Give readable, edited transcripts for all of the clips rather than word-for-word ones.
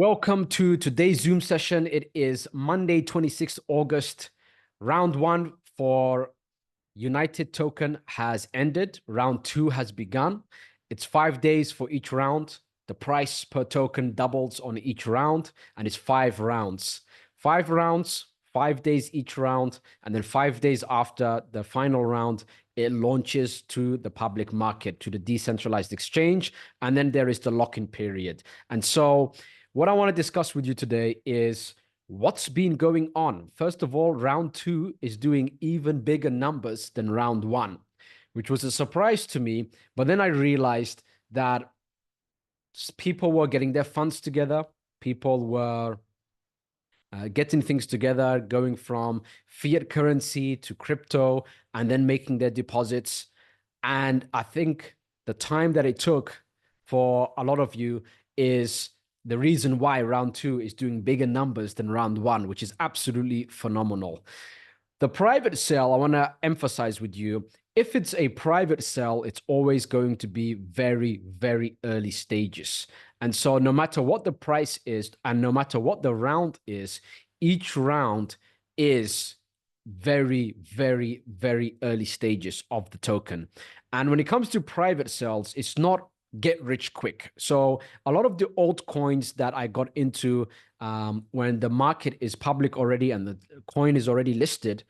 Welcome to today's Zoom session. It is Monday, 26th August. Round one for United token has ended. Round two has begun. It's 5 days for each round. The price per token doubles on each round, and it's 5 rounds. 5 rounds, 5 days each round, and then 5 days after the final round, it launches to the public market, to the decentralized exchange, and then there is the lock-in period. And so what I want to discuss with you today is what's been going on. First of all, round two is doing even bigger numbers than round one, which was a surprise to me. But then I realized that people were getting their funds together. People were getting things together, going from fiat currency to crypto, and then making their deposits. And I think the time that it took for a lot of you is the reason why round two is doing bigger numbers than round one, which is absolutely phenomenal. The private sale, I want to emphasize with you, if it's a private sale, it's always going to be very, very early stages. And so no matter what the price is, and no matter what the round is, each round is very, very, very early stages of the token. And when it comes to private sales, it's not get rich quick. So a lot of the altcoins that I got into when the market is public already and the coin is already listed,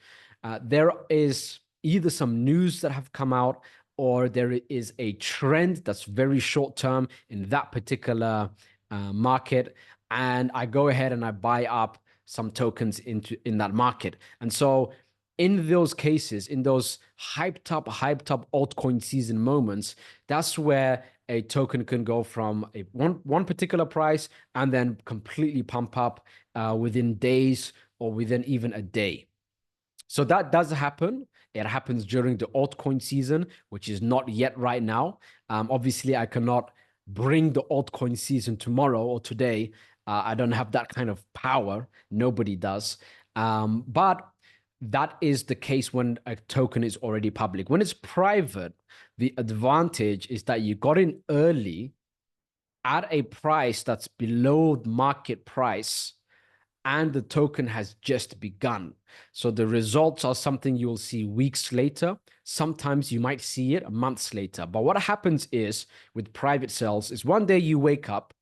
there is either some news that have come out or there is a trend that's very short term in that particular market. And I go ahead and I buy up some tokens in that market. And so in those cases, in those hyped up altcoin season moments, that's where a token can go from one particular price and then completely pump up within days or within even a day. So that does happen. It happens during the altcoin season, which is not yet right now. Obviously, I cannot bring the altcoin season tomorrow or today. I don't have that kind of power. Nobody does. But that is the case when a token is already public. When it's private, the advantage is that you got in early at a price that's below market price, and the token has just begun. So the results are something you'll see weeks later. Sometimes you might see it months later. But what happens is with private sales is one day you wake up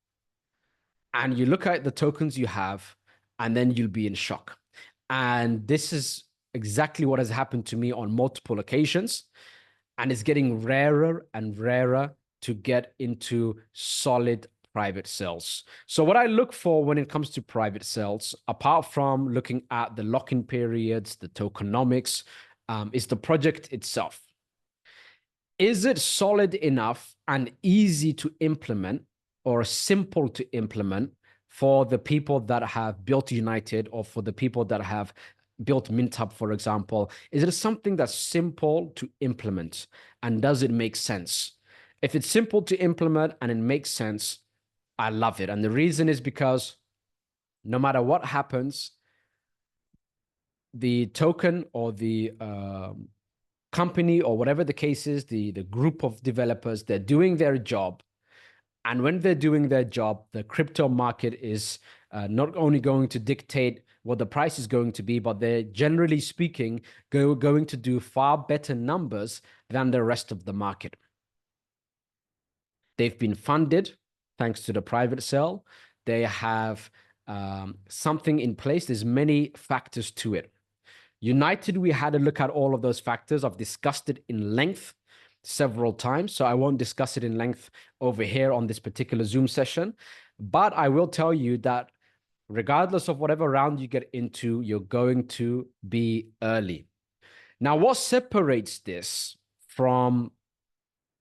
and you look at the tokens you have, and then you'll be in shock. And this is exactly what has happened to me on multiple occasions. And it's getting rarer and rarer to get into solid private sales. So what I look for when it comes to private sales, apart from looking at the lock-in periods, the tokenomics, is the project itself. Is it solid enough and easy to implement or simple to implement for the people that have built United or for the people that have built MintHub, for example? Is it something that's simple to implement and does it make sense? If it's simple to implement and it makes sense, I love it. And the reason is because no matter what happens, the token or the company or whatever the case is, the group of developers, they're doing their job. And when they're doing their job, the crypto market is not only going to dictate what the price is going to be, but they're generally speaking going to do far better numbers than the rest of the market. They've been funded thanks to the private sale. They have something in place. There's many factors to it. United, we had a look at all of those factors. I've discussed it in length several times, so I won't discuss it in length over here on this particular Zoom session. But I will tell you that regardless of whatever round you get into, you're going to be early. Now, what separates this from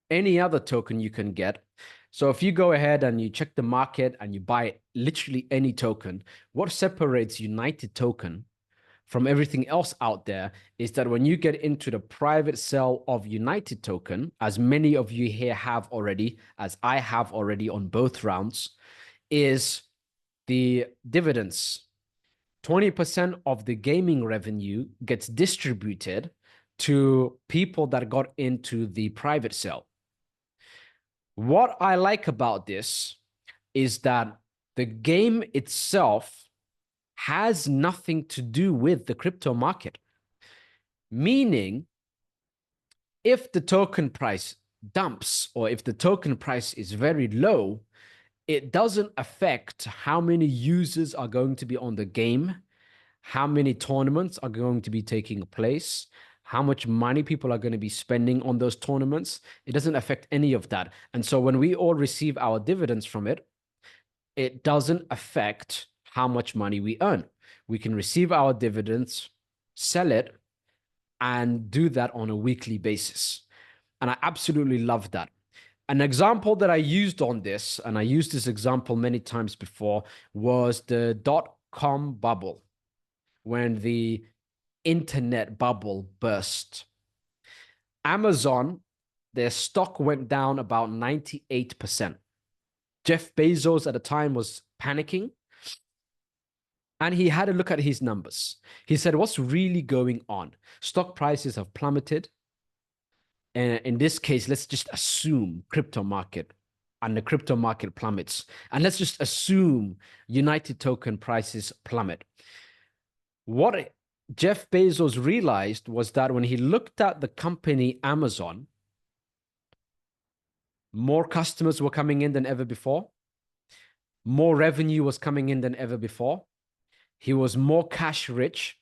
any other token you can get? So if you go ahead and you check the market and you buy literally any token, what separates United token from everything else out there is that when you get into the private sale of United token, as many of you here have already, as I have already on both rounds, is the dividends. 20% of the gaming revenue gets distributed to people that got into the private sale. What I like about this is that The game itself has nothing to do with the crypto market. Meaning, if the token price dumps or if the token price is very low, it doesn't affect how many users are going to be on the game, how many tournaments are going to be taking place, how much money people are going to be spending on those tournaments. It doesn't affect any of that. And so when we all receive our dividends from it, it doesn't affect how much money we earn. We can receive our dividends, sell it, and do that on a weekly basis. And I absolutely love that. An example that I used on this, and I used this example many times before, was the .com bubble, when the internet bubble burst. Amazon, their stock went down about 98%. Jeff Bezos at the time was panicking, and he had a look at his numbers. He said, what's really going on? Stock prices have plummeted. And in this case, let's just assume crypto market, and the crypto market plummets. And let's just assume United token prices plummet. What Jeff Bezos realized was that when he looked at the company Amazon, more customers were coming in than ever before. More revenue was coming in than ever before. He was more cash rich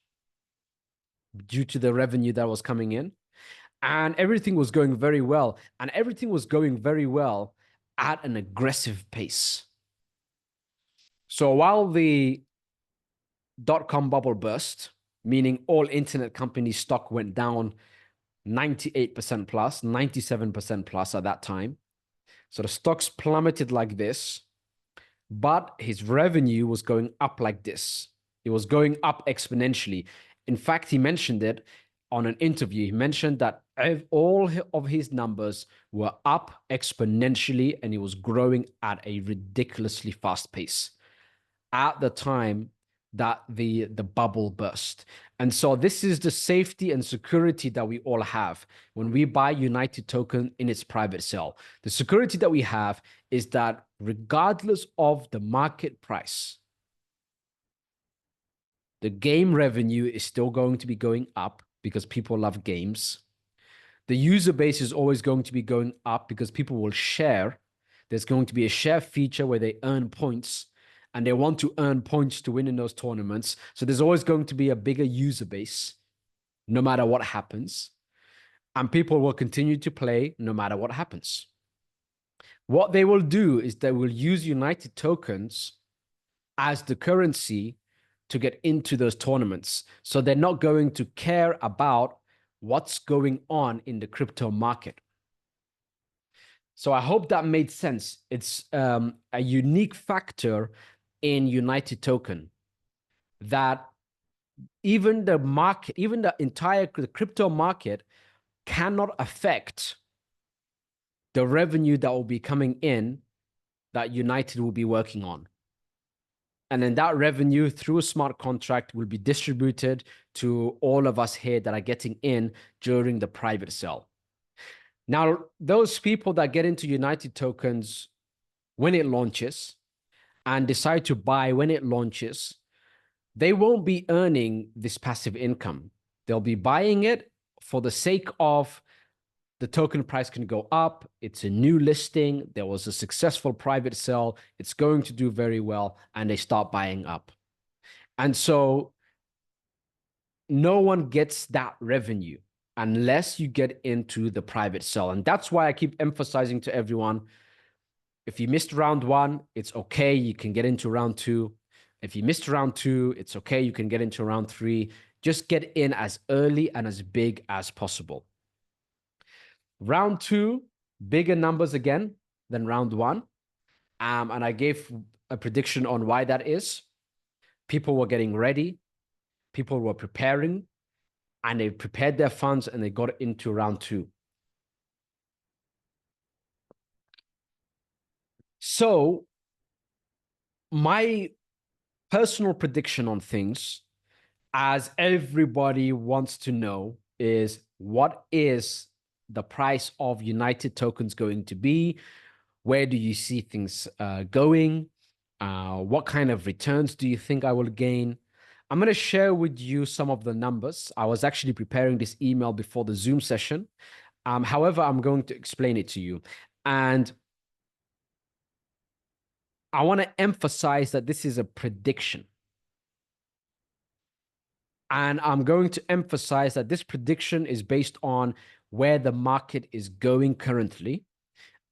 due to the revenue that was coming in. And everything was going very well. And everything was going very well at an aggressive pace. So while the .com bubble burst, meaning all internet companies' stock went down 98% plus, 97% plus at that time. So the stocks plummeted like this, but his revenue was going up like this. It was going up exponentially. In fact, he mentioned it on an interview. He mentioned that all of his numbers were up exponentially, and he was growing at a ridiculously fast pace at the time that the bubble burst. And so this is the safety and security that we all have when we buy United token in its private sale. The security that we have is that regardless of the market price, the game revenue is still going to be going up because people love games. The user base is always going to be going up because people will share. There's going to be a share feature where they earn points, and they want to earn points to win in those tournaments. So there's always going to be a bigger user base, no matter what happens. And people will continue to play no matter what happens. What they will do is they will use United tokens as the currency to get into those tournaments. So they're not going to care about what's going on in the crypto market. So I hope that made sense. It's a unique factor in United token that even the market, even the entire crypto market cannot affect the revenue that will be coming in that United will be working on. And then that revenue through a smart contract will be distributed to all of us here that are getting in during the private sale. Now, those people that get into United tokens when it launches and decide to buy when it launches, they won't be earning this passive income. They'll be buying it for the sake of the token price can go up. It's a new listing. There was a successful private sale. It's going to do very well. And they start buying up. And so no one gets that revenue unless you get into the private sale. And that's why I keep emphasizing to everyone, if you missed round one, it's okay. You can get into round two. If you missed round two, it's okay. You can get into round three. Just get in as early and as big as possible. Round two, bigger numbers again than round one. And I gave a prediction on why that is. People were getting ready. People were preparing. And they prepared their funds and they got into round two. So my personal prediction on things, as everybody wants to know, is what is the price of United tokens going to be? Where do you see things going? What kind of returns do you think I will gain? I'm going to share with you some of the numbers. I was actually preparing this email before the Zoom session. However, I'm going to explain it to you. And I want to emphasize that this is a prediction. And I'm going to emphasize that this prediction is based on where the market is going currently.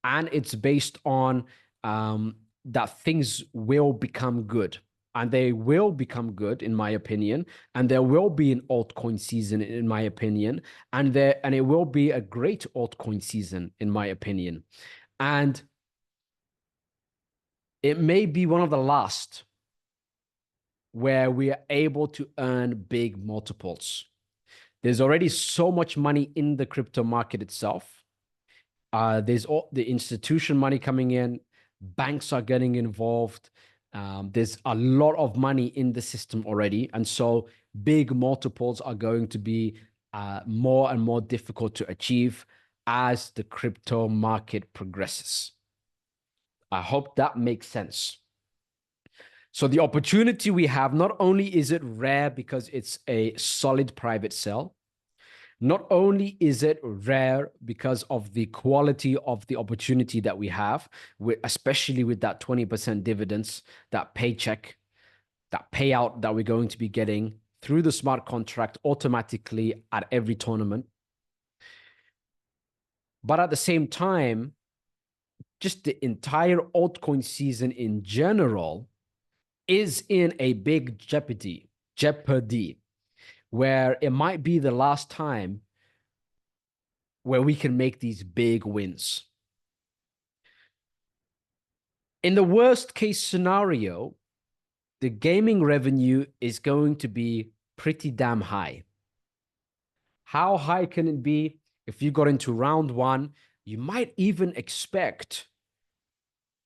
And it's based on that things will become good. And they will become good, in my opinion. And there will be an altcoin season, in my opinion. And it will be a great altcoin season, in my opinion. And it may be one of the last where we are able to earn big multiples. There's already so much money in the crypto market itself. There's all the institution money coming in, banks are getting involved. There's a lot of money in the system already. And so big multiples are going to be more and more difficult to achieve as the crypto market progresses. I hope that makes sense. So the opportunity we have, not only is it rare because it's a solid private sale, not only is it rare because of the quality of the opportunity that we have, especially with that 20% dividends, that paycheck, that payout that we're going to be getting through the smart contract automatically at every tournament. But at the same time, just the entire altcoin season in general is in a big jeopardy, where it might be the last time where we can make these big wins. In the worst case scenario, the gaming revenue is going to be pretty damn high. How high can it be? If you got into round one, you might even expect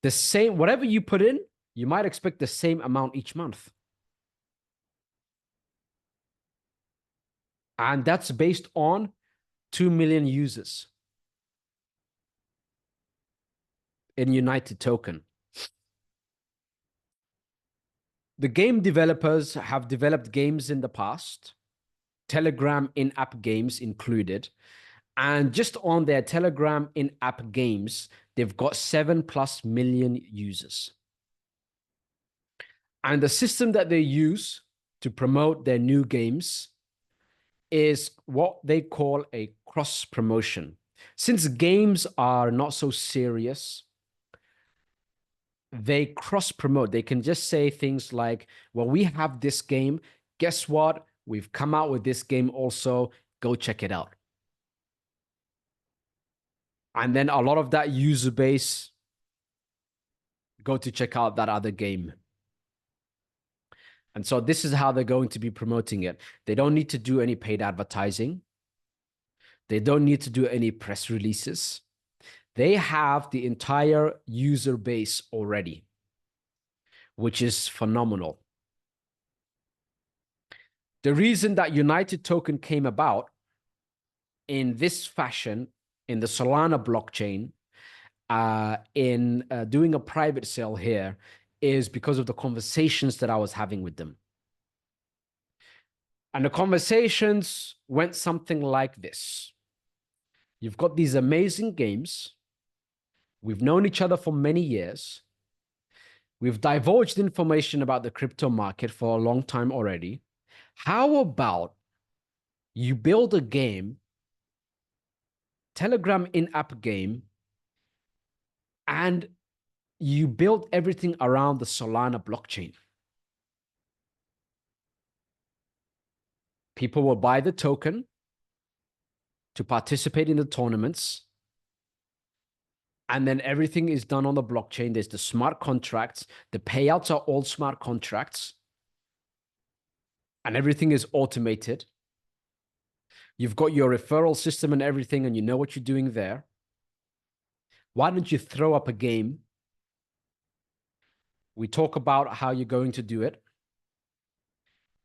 the same, whatever you put in, you might expect the same amount each month. And that's based on 2 million users in United Token. The game developers have developed games in the past, Telegram in-app games included. And just on their Telegram in-app games, they've got 7+ million users. And the system that they use to promote their new games is what they call a cross promotion. Since games are not so serious, they cross promote. They can just say things like, well, we have this game. Guess what? We've come out with this game also. Go check it out. And then a lot of that user base go to check out that other game. And so this is how they're going to be promoting it. They don't need to do any paid advertising. They don't need to do any press releases. They have the entire user base already, which is phenomenal. The reason that United Token came about in this fashion, in the Solana blockchain, in doing a private sale here, is because of the conversations that I was having with them. And the conversations went something like this. You've got these amazing games. We've known each other for many years. We've divulged information about the crypto market for a long time already. How about you build a game, Telegram in-app game, and you build everything around the Solana blockchain? People will buy the token to participate in the tournaments. And then everything is done on the blockchain. There's the smart contracts. The payouts are all smart contracts. And everything is automated. You've got your referral system and everything, and you know what you're doing there. Why don't you throw up a game? We talk about how you're going to do it.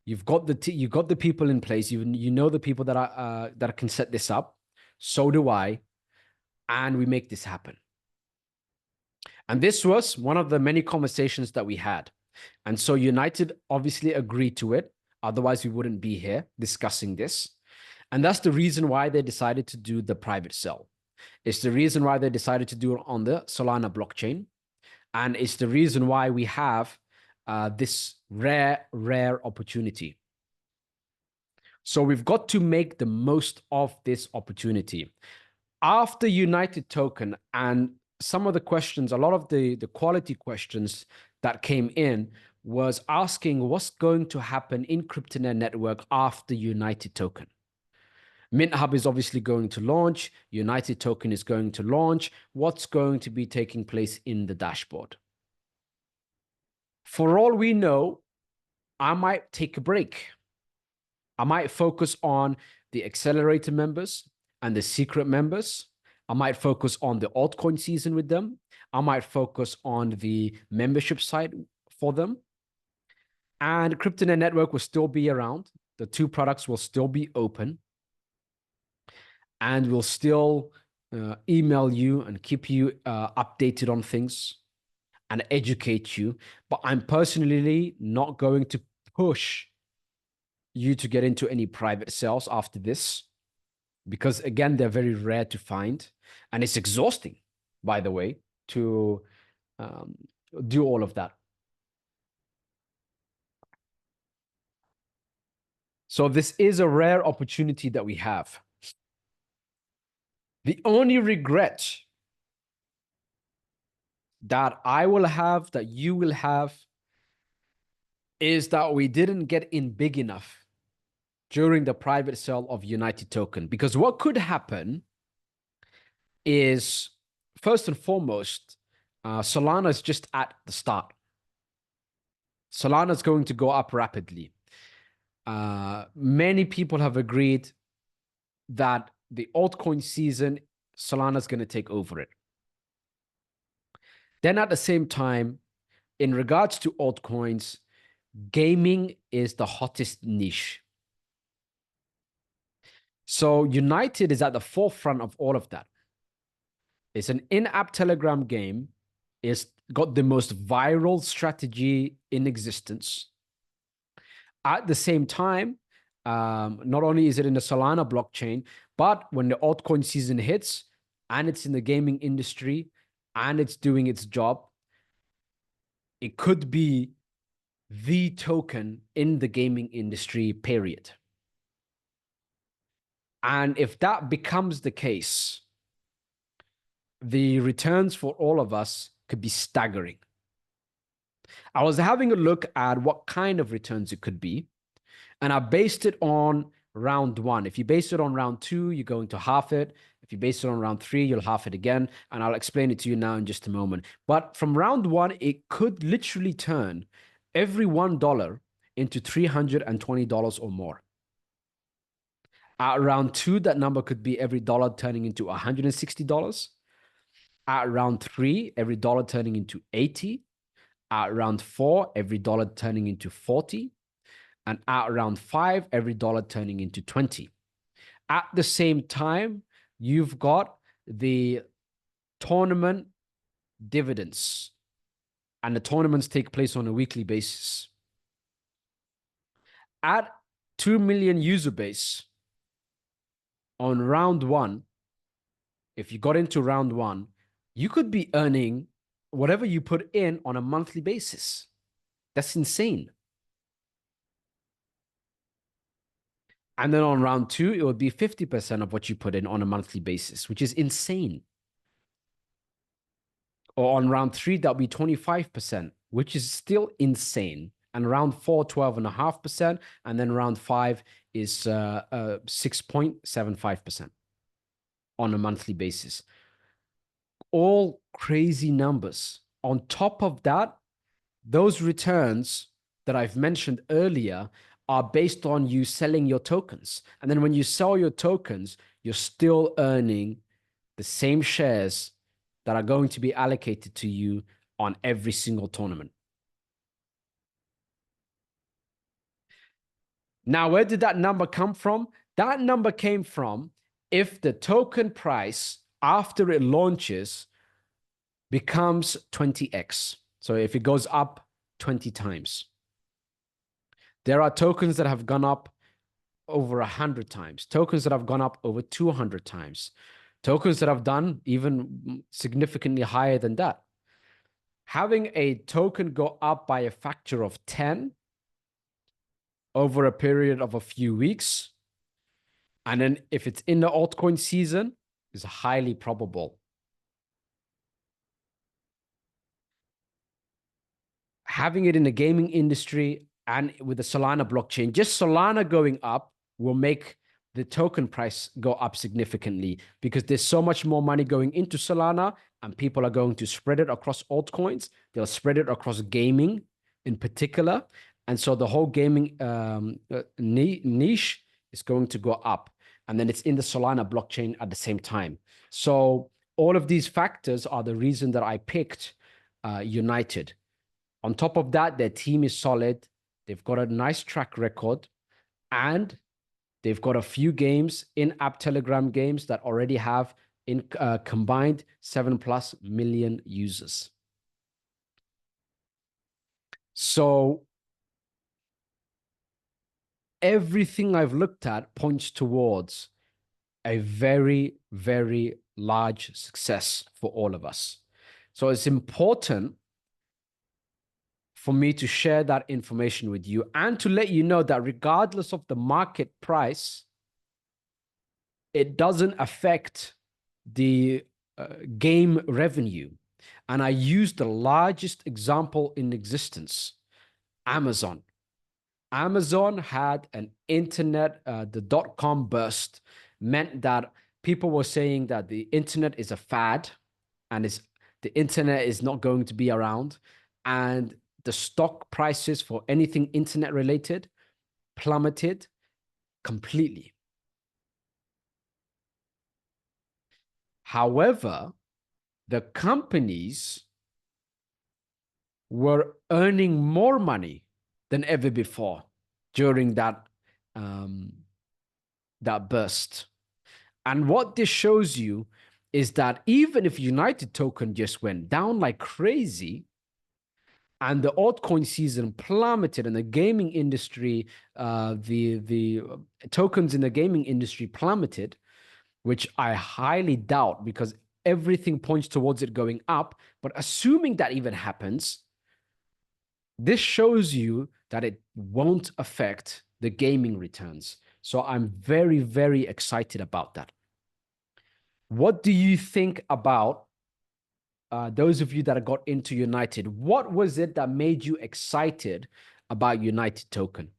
You've got the people in place. You know the people that can set this up. So do I. And we make this happen. And this was one of the many conversations that we had. And so United obviously agreed to it. Otherwise, we wouldn't be here discussing this. And that's the reason why they decided to do the private sale. It's the reason why they decided to do it on the Solana blockchain. And it's the reason why we have this rare opportunity. So we've got to make the most of this opportunity. After United Token and some of the questions, a lot of the quality questions that came in was asking what's going to happen in CryptoNet network after United Token. MintHub is obviously going to launch. United Token is going to launch. What's going to be taking place in the dashboard? For all we know, I might take a break. I might focus on the accelerator members and the secret members. I might focus on the altcoin season with them. I might focus on the membership site for them. And CryptoNet Network will still be around. The two products will still be open. And we'll still email you and keep you updated on things and educate you. But I'm personally not going to push you to get into any private sales after this, because again, they're very rare to find. And it's exhausting, by the way, to do all of that. So this is a rare opportunity that we have. The only regret that I will have, that you will have, is that we didn't get in big enough during the private sale of United Token. Because what could happen is, first and foremost, Solana is just at the start. Solana is going to go up rapidly. Many people have agreed that the altcoin season, Solana is going to take over it. Then at the same time, in regards to altcoins, gaming is the hottest niche. So United is at the forefront of all of that. It's an in-app Telegram game. It's got the most viral strategy in existence. At the same time, not only is it in the Solana blockchain, but when the altcoin season hits and it's in the gaming industry and it's doing its job, it could be the token in the gaming industry, period. And if that becomes the case, the returns for all of us could be staggering. I was having a look at what kind of returns it could be, and I based it on round one. If you base it on round two, you're going to half it. If you base it on round three, you'll half it again, and I'll explain it to you now in just a moment. But from round one, it could literally turn every $1 into $320 or more. At round two, that number could be every dollar turning into $160. At round three, every dollar turning into 80. At round four, every dollar turning into 40. And at round five, every dollar turning into 20. At the same time, you've got the tournament dividends. And the tournaments take place on a weekly basis. At 2 million user base on round one, if you got into round one, you could be earning whatever you put in on a monthly basis. That's insane. And then on round two, it would be 50% of what you put in on a monthly basis, which is insane. Or on round three, that'll be 25%, which is still insane. And round four, 12.5%. And then round five is 6.75% on a monthly basis. All crazy numbers. On top of that, those returns that I've mentioned earlier are based on you selling your tokens. And then when you sell your tokens, you're still earning the same shares that are going to be allocated to you on every single tournament. Now, where did that number come from? That number came from if the token price after it launches becomes 20x. So if it goes up 20 times. There are tokens that have gone up over 100 times, tokens that have gone up over 200 times, tokens that have done even significantly higher than that. Having a token go up by a factor of 10 over a period of a few weeks, and then if it's in the altcoin season, is highly probable. Having it in the gaming industry and with the Solana blockchain, just Solana going up will make the token price go up significantly because there's so much more money going into Solana and people are going to spread it across altcoins. They'll spread it across gaming in particular. And so the whole gaming niche is going to go up. And then it's in the Solana blockchain at the same time. So all of these factors are the reason that I picked United. On top of that, their team is solid. They've got a nice track record. And they've got a few games, in-app Telegram games that already have combined 7+ million users. So everything I've looked at points towards a very, very large success for all of us. So it's important for me to share that information with you and to let you know that regardless of the market price, it doesn't affect the game revenue. And I use the largest example in existence, Amazon. Amazon had an internet, the .com burst meant that people were saying that the internet is a fad and the internet is not going to be around. And the stock prices for anything internet related plummeted completely. However, the companies were earning more money than ever before during that burst. And what this shows you is that even if United token just went down like crazy, and the altcoin season plummeted and the gaming industry, the tokens in the gaming industry plummeted, which I highly doubt because everything points towards it going up. But assuming that even happens, this shows you that it won't affect the gaming returns. So I'm very, very excited about that. What do you think about those of you that got into United? What was it that made you excited about United token?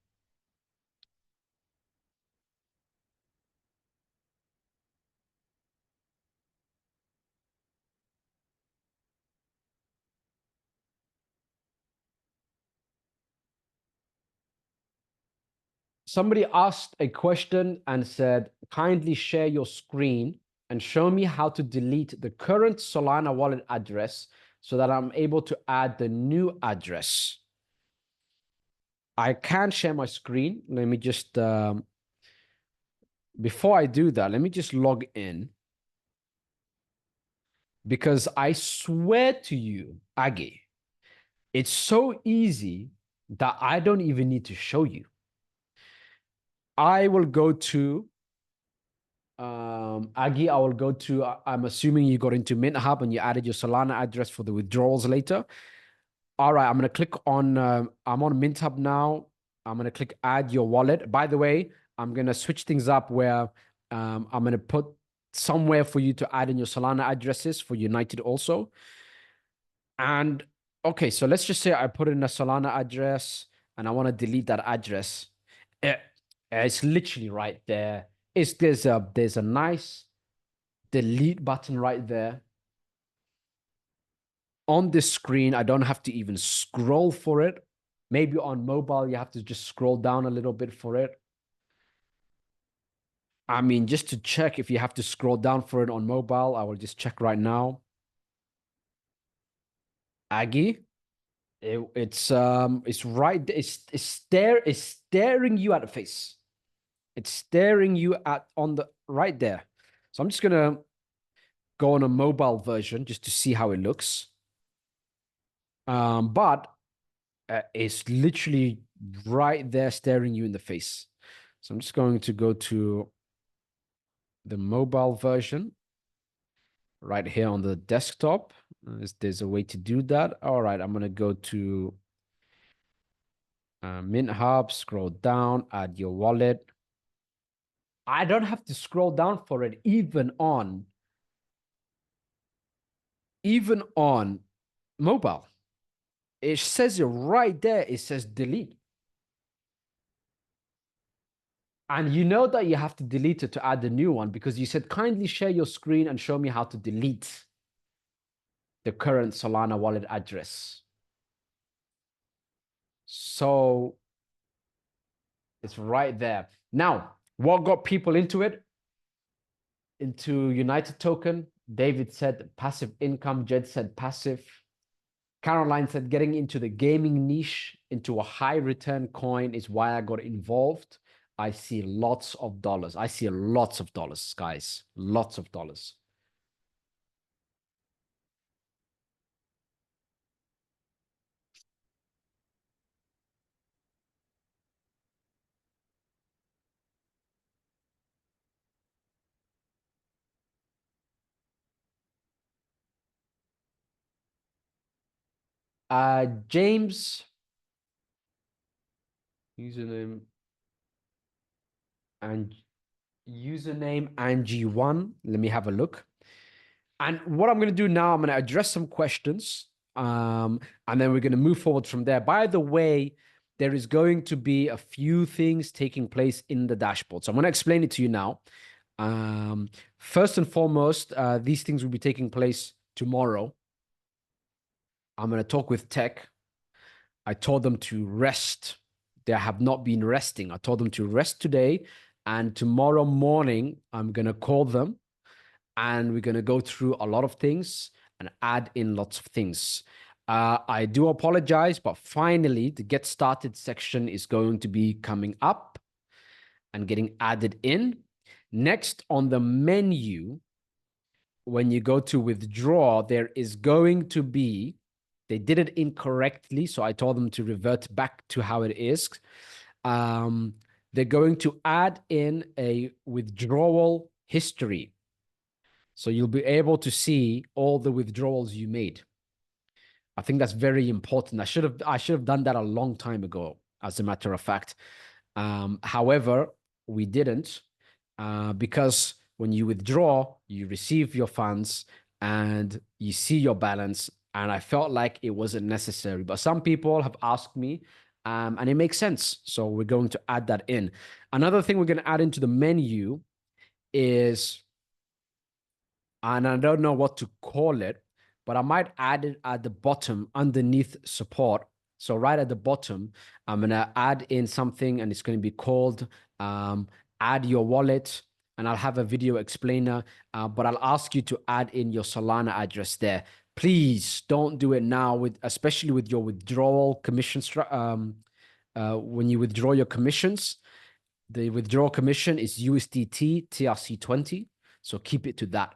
Somebody asked a question and said, kindly share your screen and show me how to delete the current Solana wallet address so that I'm able to add the new address. I can share my screen. Let me just, before I do that, let me just log in. Because I swear to you, Aggie, it's so easy that I don't even need to show you. I will go to, Aggie, I will go to, I'm assuming you got into Mint Hub and you added your Solana address for the withdrawals later. All right, I'm going to click on, I'm on Mint Hub now. I'm going to click add your wallet. By the way, I'm going to switch things up where I'm going to put somewhere for you to add in your Solana addresses for United also. And okay, so let's just say I put in a Solana address and I want to delete that address. It's literally right there. There's a nice delete button right there. On this screen, I don't have to even scroll for it. Maybe on mobile, you have to just scroll down a little bit for it. I mean, just to check if you have to scroll down for it on mobile, I will just check right now. Aggie, it's right. It's staring you at the face. It's staring you at on the right there. So I'm just gonna go on a mobile version just to see how it looks. But it's literally right there staring you in the face. So I'm just going to go to the mobile version right here on the desktop. There's a way to do that. All right, I'm going to go to Mint Hub, scroll down, add your wallet. I don't have to scroll down for it, even on mobile. It says it right there. It says delete. And you know that you have to delete it to add the new one because you said kindly share your screen and show me how to delete the current Solana wallet address. So it's right there. Now, what got people into it? Into United Token? David said passive income. Jed said passive. Caroline said getting into the gaming niche, into a high return coin is why I got involved. I see lots of dollars. I see lots of dollars, guys. Lots of dollars. James, username and username Angie1. Let me have a look. And what I'm going to do now, I'm going to address some questions, and then we're going to move forward from there. By the way, there is going to be a few things taking place in the dashboard. So I'm going to explain it to you now. First and foremost, these things will be taking place tomorrow. I'm going to talk with tech. I told them to rest. They have not been resting. I told them to rest today. And tomorrow morning, I'm going to call them and we're going to go through a lot of things and add in lots of things. I do apologize, but finally, the get started section is going to be coming up and getting added in. Next on the menu, when you go to withdraw, there is going to be, they did it incorrectly, so I told them to revert back to how it is. They're going to add in a withdrawal history. So you'll be able to see all the withdrawals you made. I think that's very important. I should have done that a long time ago, as a matter of fact. However, we didn't because when you withdraw, you receive your funds and you see your balance. And I felt like it wasn't necessary. But some people have asked me, and it makes sense. So we're going to add that in. Another thing we're going to add into the menu is, and I don't know what to call it, but I might add it at the bottom underneath support. So right at the bottom, I'm going to add in something and it's going to be called add your wallet. And I'll have a video explainer, but I'll ask you to add in your Solana address there. Please don't do it now, especially with your withdrawal commission. When you withdraw your commissions, the withdrawal commission is USDT TRC20. So keep it to that.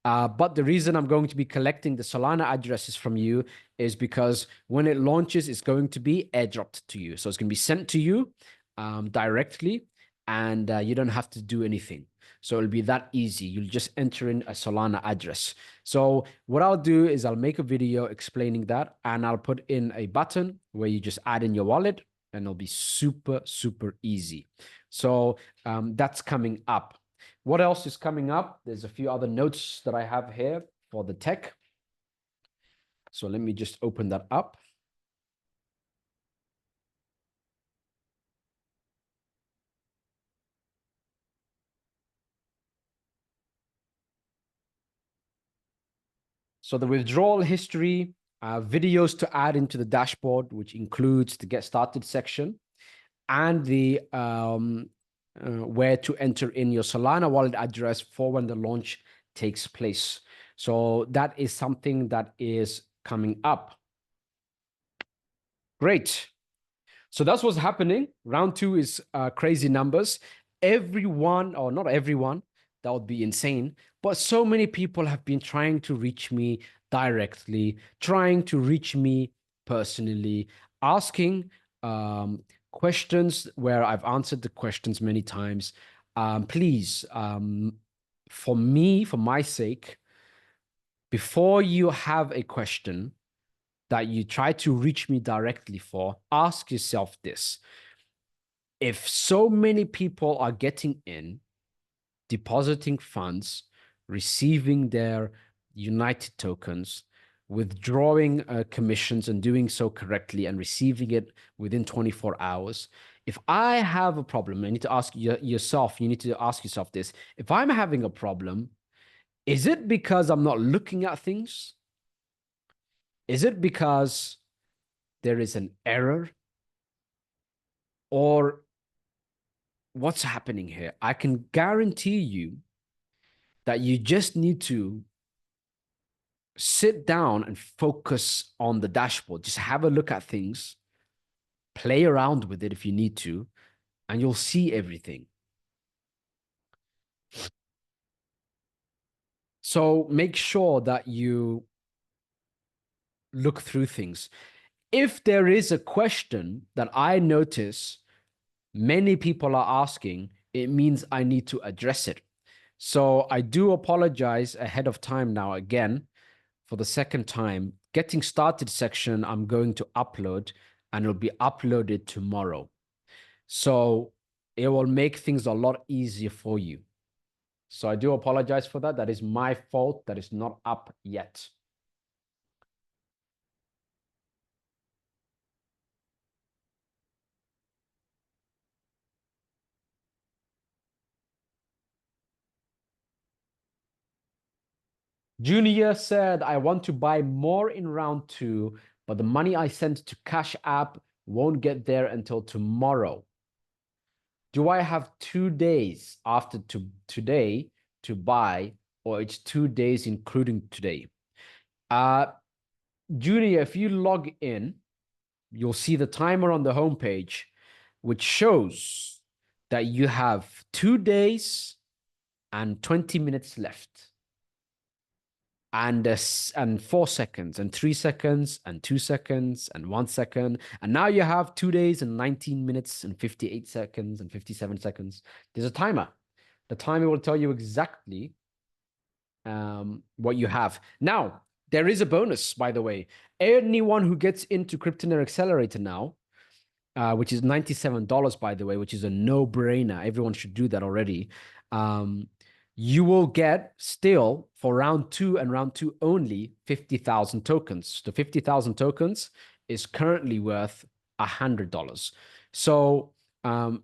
But the reason I'm going to be collecting the Solana addresses from you is because when it launches, it's going to be airdropped to you. So it's going to be sent to you directly, and you don't have to do anything. So it'll be that easy. You'll just enter in a Solana address. So what I'll do is I'll make a video explaining that, and I'll put in a button where you just add in your wallet, and it'll be super, super easy. So that's coming up. What else is coming up? There's a few other notes that I have here for the tech. So let me just open that up. So the withdrawal history, videos to add into the dashboard, which includes the get started section and the where to enter in your Solana wallet address for when the launch takes place. So that is something that is coming up. Great. So that's what's happening. Round two is crazy numbers. Everyone, or not everyone, That would be insane. But so many people have been trying to reach me directly, trying to reach me personally, asking questions where I've answered the questions many times. Please, for me, for my sake, before you have a question that you try to reach me directly for, ask yourself this. If so many people are getting in, depositing funds, receiving their United tokens, withdrawing commissions and doing so correctly and receiving it within 24 hours. If I have a problem, I need to ask yourself, you need to ask yourself this. If I'm having a problem, is it because I'm not looking at things? Is it because there is an error? Or what's happening here? I can guarantee you that you just need to sit down and focus on the dashboard. Just have a look at things, play around with it if you need to, and you'll see everything. So make sure that you look through things. If there is a question that I notice many people are asking, it means I need to address it. So I do apologize ahead of time now again for the second time. Getting started section, I'm going to upload and it'll be uploaded tomorrow. So it will make things a lot easier for you. So I do apologize for that. That is my fault. That is not up yet. Junior said, I want to buy more in round 2, but the money I sent to Cash App won't get there until tomorrow. Do I have 2 days after today to buy, or it's 2 days including today? Junior, if you log in, you'll see the timer on the homepage, which shows that you have 2 days and 20 minutes left. And 4 seconds and 3 seconds and 2 seconds and 1 second. And now you have 2 days and 19 minutes and 58 seconds and 57 seconds. There's a timer. The timer will tell you exactly what you have. Now, there is a bonus, by the way. Anyone who gets into Cryptonaire Accelerator now, which is $97, by the way, which is a no-brainer. Everyone should do that already. You will get still for round 2 and round 2 only 50,000 tokens. The 50,000 tokens is currently worth $100. So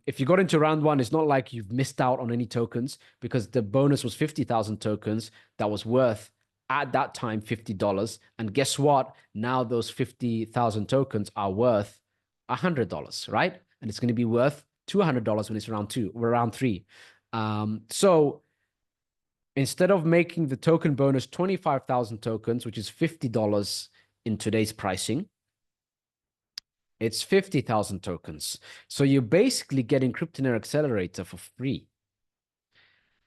if you got into round 1, it's not like you've missed out on any tokens because the bonus was 50,000 tokens that was worth at that time $50. And guess what? Now those 50,000 tokens are worth $100, right? And it's going to be worth $200 when it's round 2 or round 3. So instead of making the token bonus 25,000 tokens, which is $50 in today's pricing, it's 50,000 tokens. So you're basically getting Cryptonaire Accelerator for free.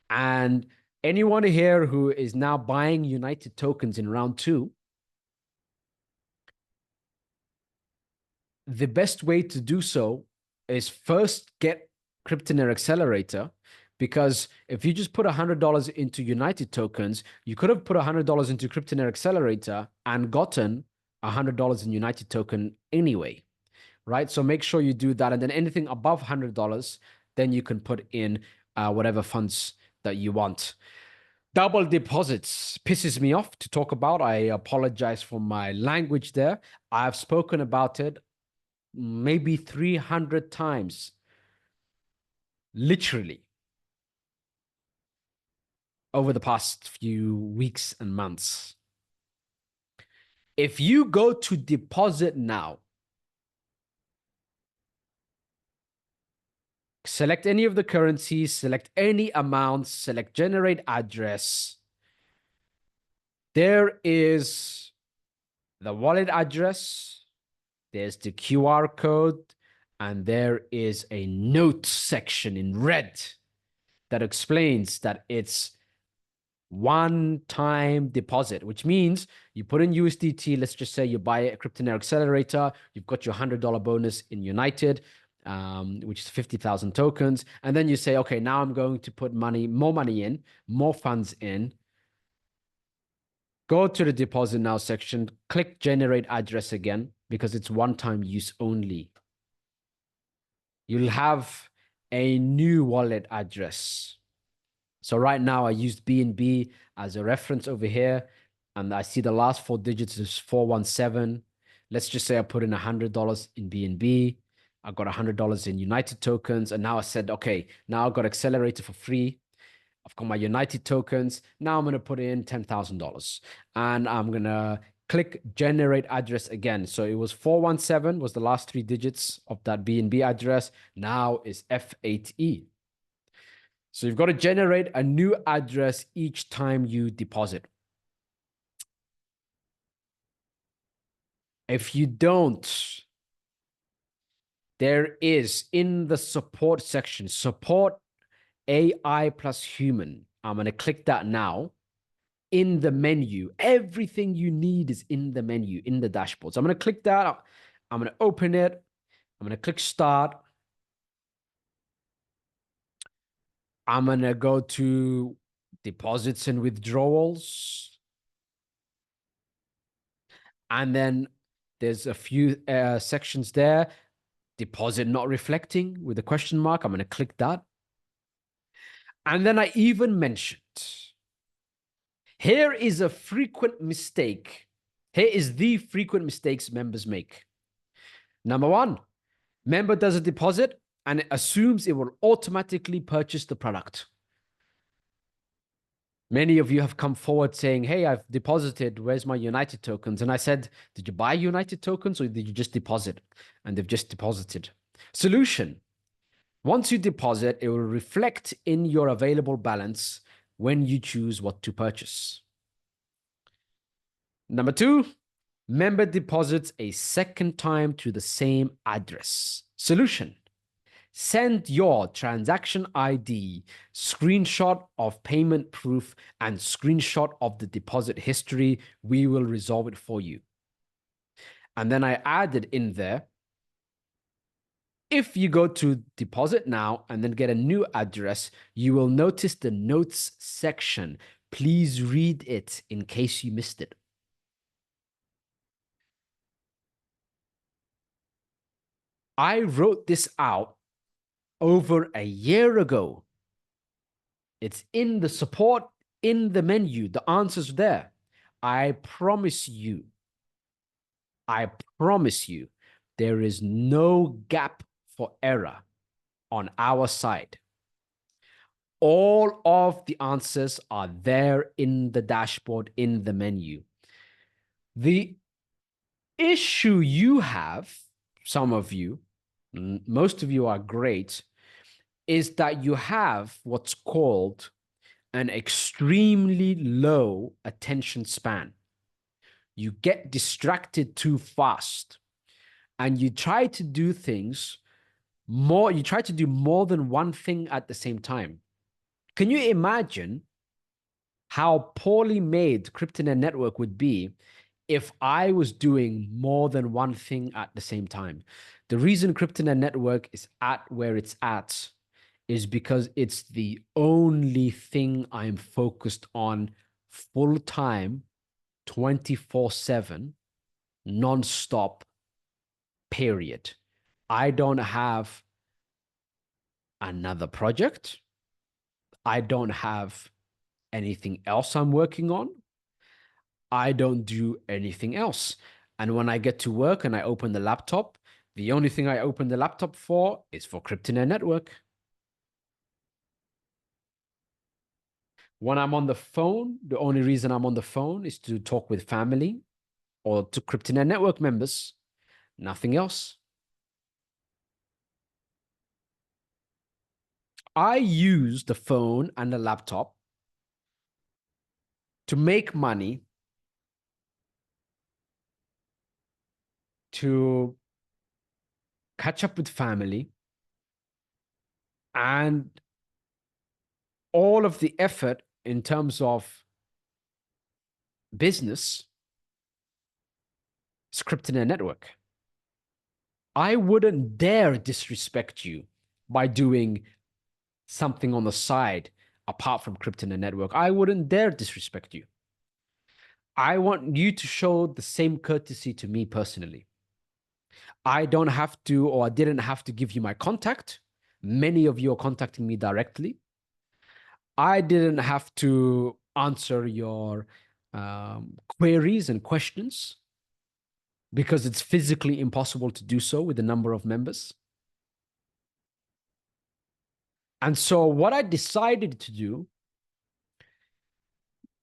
And anyone here who is now buying United tokens in round 2, the best way to do so is first get Cryptonaire Accelerator, because if you just put $100 into United tokens, you could have put $100 into Cryptonaire Accelerator and gotten $100 in United token anyway, right? So make sure you do that. And then anything above $100, then you can put in whatever funds that you want. Double deposits pisses me off to talk about. I apologize for my language there. I've spoken about it maybe 300 times, literally, over the past few weeks and months. If you go to deposit now, select any of the currencies, select any amounts, select generate address. There is the wallet address, there's the QR code, and there is a note section in red. that explains that it's one-time deposit, which means you put in USDT. Let's just say you buy a Kryptonair accelerator. You've got your $100 bonus in United, which is 50,000 tokens. And then you say, okay, now I'm going to put more money in, more funds in. Go to the deposit now section, click generate address again, because it's one-time use only. You'll have a new wallet address. So right now I used BNB as a reference over here, and I see the last four digits is 417. Let's just say I put in $100 in BNB. I got $100 in United tokens, and now I said, okay, now I got accelerator for free. I've got my United tokens. Now I'm going to put in $10,000, and I'm going to click generate address again. So it was 417 was the last three digits of that BNB address. Now is F8E. So you've got to generate a new address each time you deposit. If you don't, there is in the support section, support AI plus human. I'm going to click that now. In the menu, everything you need is in the menu, in the dashboard. So I'm going to click that. I'm going to open it. I'm going to click start. I'm going to go to deposits and withdrawals. And then there's a few sections there. Deposit not reflecting with a question mark. I'm going to click that. And then I even mentioned, here is a frequent mistake. Here is the frequent mistakes members make. Number one, member does a deposit and it assumes it will automatically purchase the product. Many of you have come forward saying, hey, I've deposited. Where's my United tokens? And I said, did you buy United tokens or did you just deposit? And they've just deposited. Solution. Once you deposit, it will reflect in your available balance when you choose what to purchase. Number two, member deposits a second time to the same address. Solution. Send your transaction ID, screenshot of payment proof, and screenshot of the deposit history. We will resolve it for you. And then I added in there, if you go to deposit now and then get a new address, you will notice the notes section. Please read it in case you missed it. I wrote this out over a year ago. It's in the support, in the menu. The answer's there. I promise you, there is no gap for error on our side. All of the answers are there in the dashboard, in the menu. The issue you have, some of you, most of you are great, is that you have what's called an extremely low attention span. You get distracted too fast and you try to do things more, you try to do more than one thing at the same time. Can you imagine how poorly made Kryptonair network would be if I was doing more than one thing at the same time? The reason Kryptonair network is at where it's at is because it's the only thing I'm focused on full time, 24/7, non-stop, period. I don't have another project. I don't have anything else I'm working on. I don't do anything else. And when I get to work and I open the laptop, the only thing I open the laptop for is for Kryptonair network. When I'm on the phone, the only reason I'm on the phone is to talk with family or to Kryptonair network members. Nothing else. I use the phone and the laptop to make money, to catch up with family, and all of the effort in terms of business scripted in a network. I wouldn't dare disrespect you by doing something on the side apart from crypto in a network. I wouldn't dare disrespect you. I want you to show the same courtesy to me personally. I don't have to, or I didn't have to give you my contact. Many of you are contacting me directly. I didn't have to answer your queries and questions because it's physically impossible to do so with the number of members. And so what I decided to do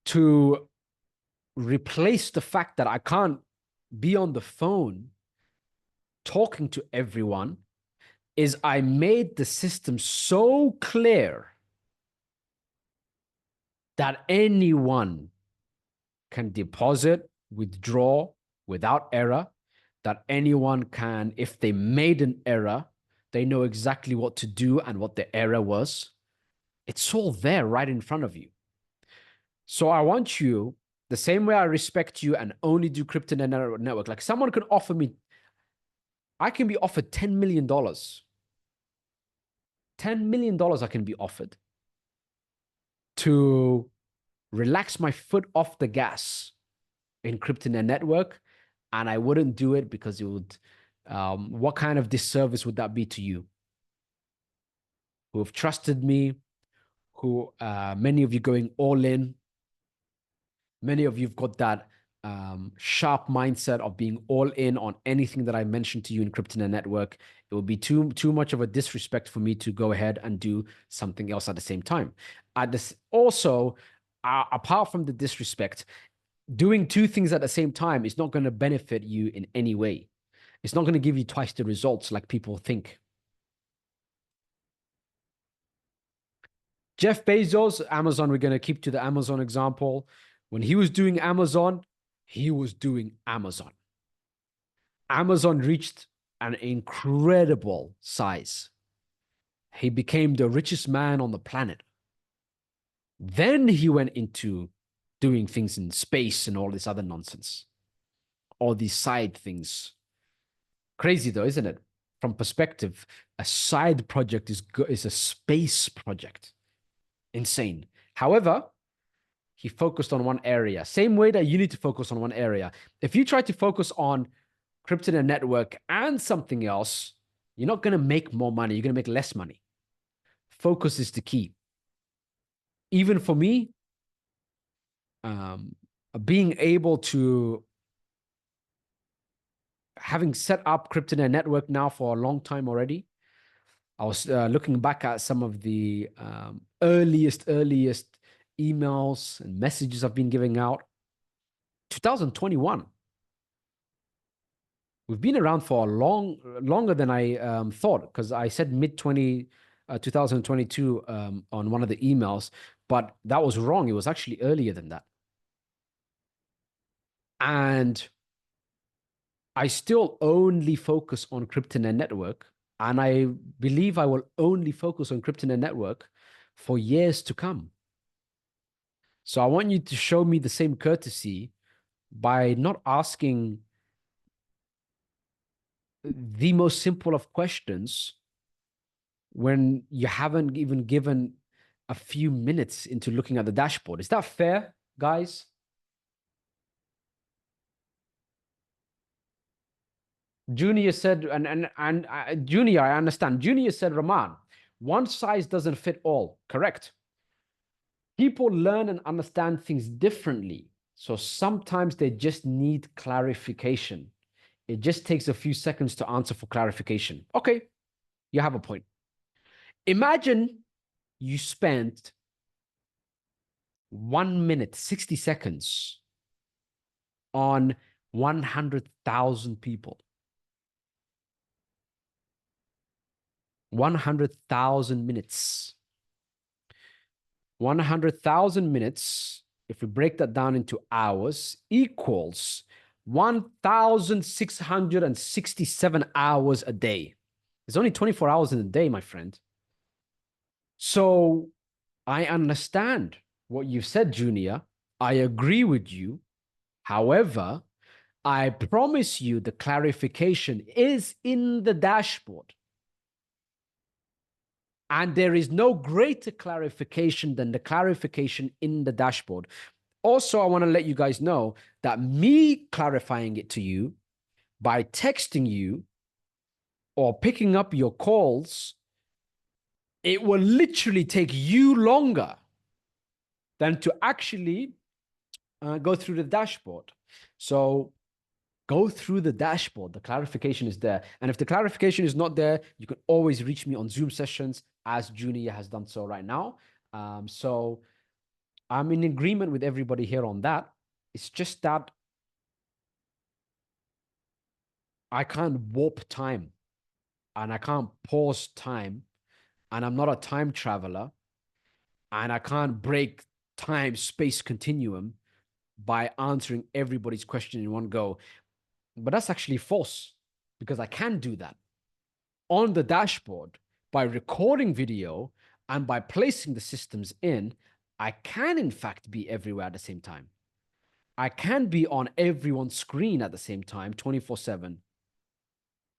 to replace the fact that I can't be on the phone talking to everyone is I made the system so clear that anyone can deposit, withdraw without error, that anyone can, if they made an error, they know exactly what to do and what the error was. It's all there right in front of you. So I want you, the same way I respect you and only do crypto network, like someone can offer me, I can be offered $10 million. $10 million I can be offered to relax my foot off the gas in cryptonet network, and I wouldn't do it because it would, what kind of disservice would that be to you who have trusted me, who many of you going all in, many of you've got that sharp mindset of being all in on anything that I mentioned to you in cryptonet network. It would be too much of a disrespect for me to go ahead and do something else at the same time. Also, apart from the disrespect, doing two things at the same time is not going to benefit you in any way. It's not going to give you twice the results like people think. Jeff Bezos, Amazon, we're going to keep to the Amazon example. When he was doing Amazon, he was doing Amazon. Amazon reached an incredible size. He became the richest man on the planet. Then he went into doing things in space and all this other nonsense. All these side things. Crazy though, isn't it? From perspective, a side project is a space project. Insane. However, he focused on one area. Same way that you need to focus on one area. If you try to focus on cryptonet network and something else, you're not going to make more money. You're going to make less money. Focus is the key. Even for me, being able to, having set up cryptonet network now for a long time already, I was looking back at some of the earliest emails and messages I've been giving out. 2021. We've been around for longer than I thought, because I said 2022 on one of the emails, but that was wrong. It was actually earlier than that. And I still only focus on cryptonet network, and I believe I will only focus on cryptonet network for years to come. So I want you to show me the same courtesy by not asking the most simple of questions when you haven't even given a few minutes into looking at the dashboard. Is that fair, guys? Junior said, and Junior, I understand. Junior said, Rahman, one size doesn't fit all. Correct. People learn and understand things differently. So sometimes they just need clarification. It just takes a few seconds to answer for clarification. Okay, you have a point. Imagine you spent 1 minute, 60 seconds on 100,000 people. 100,000 minutes. 100,000 minutes, if we break that down into hours, equals 1,667 hours a day. There's only 24 hours in a day, my friend. So I understand what you said, Junior. I agree with you. However, I promise you the clarification is in the dashboard. And there is no greater clarification than the clarification in the dashboard. Also, I want to let you guys know that me clarifying it to you by texting you or picking up your calls, it will literally take you longer than to actually go through the dashboard. So go through the dashboard. The clarification is there. And if the clarification is not there, you can always reach me on Zoom sessions, as Junior has done so right now. So I'm in agreement with everybody here on that. It's just that I can't warp time and I can't pause time, and I'm not a time traveler, and I can't break time space continuum by answering everybody's question in one go. But that's actually false, because I can do that on the dashboard by recording video and by placing the systems in. I can, in fact, be everywhere at the same time. I can be on everyone's screen at the same time, 24/7.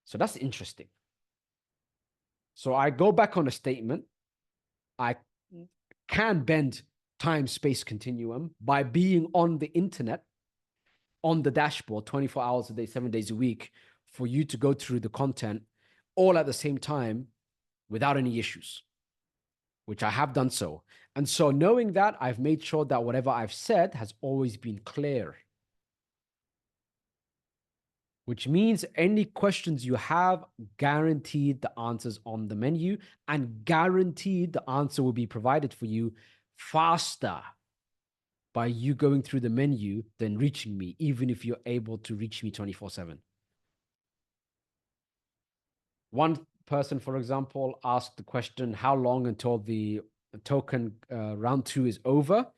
So that's interesting. So I go back on a statement. I can bend time space continuum by being on the internet, on the dashboard, 24 hours a day, 7 days a week, for you to go through the content all at the same time without any issues, which I have done so. And so knowing that, I've made sure that whatever I've said has always been clear, which means any questions you have, guaranteed the answers on the menu, and guaranteed the answer will be provided for you faster by you going through the menu than reaching me, even if you're able to reach me 24/7. One person, for example, asked the question, how long until the token round 2 is over?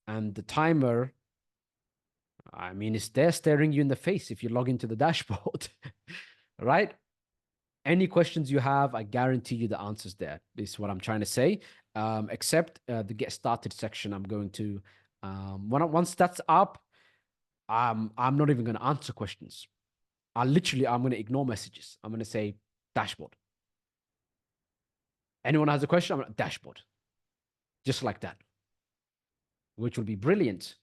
And the timer, I mean, it's there staring you in the face if you log into the dashboard, right? Any questions you have, I guarantee you the answers there. This is what I'm trying to say. Except the get started section, I'm going to, once that's up, I'm not even going to answer questions. I'm going to ignore messages. I'm going to say dashboard. Anyone has a question, I'm going to dashboard. Just like that, which will be brilliant.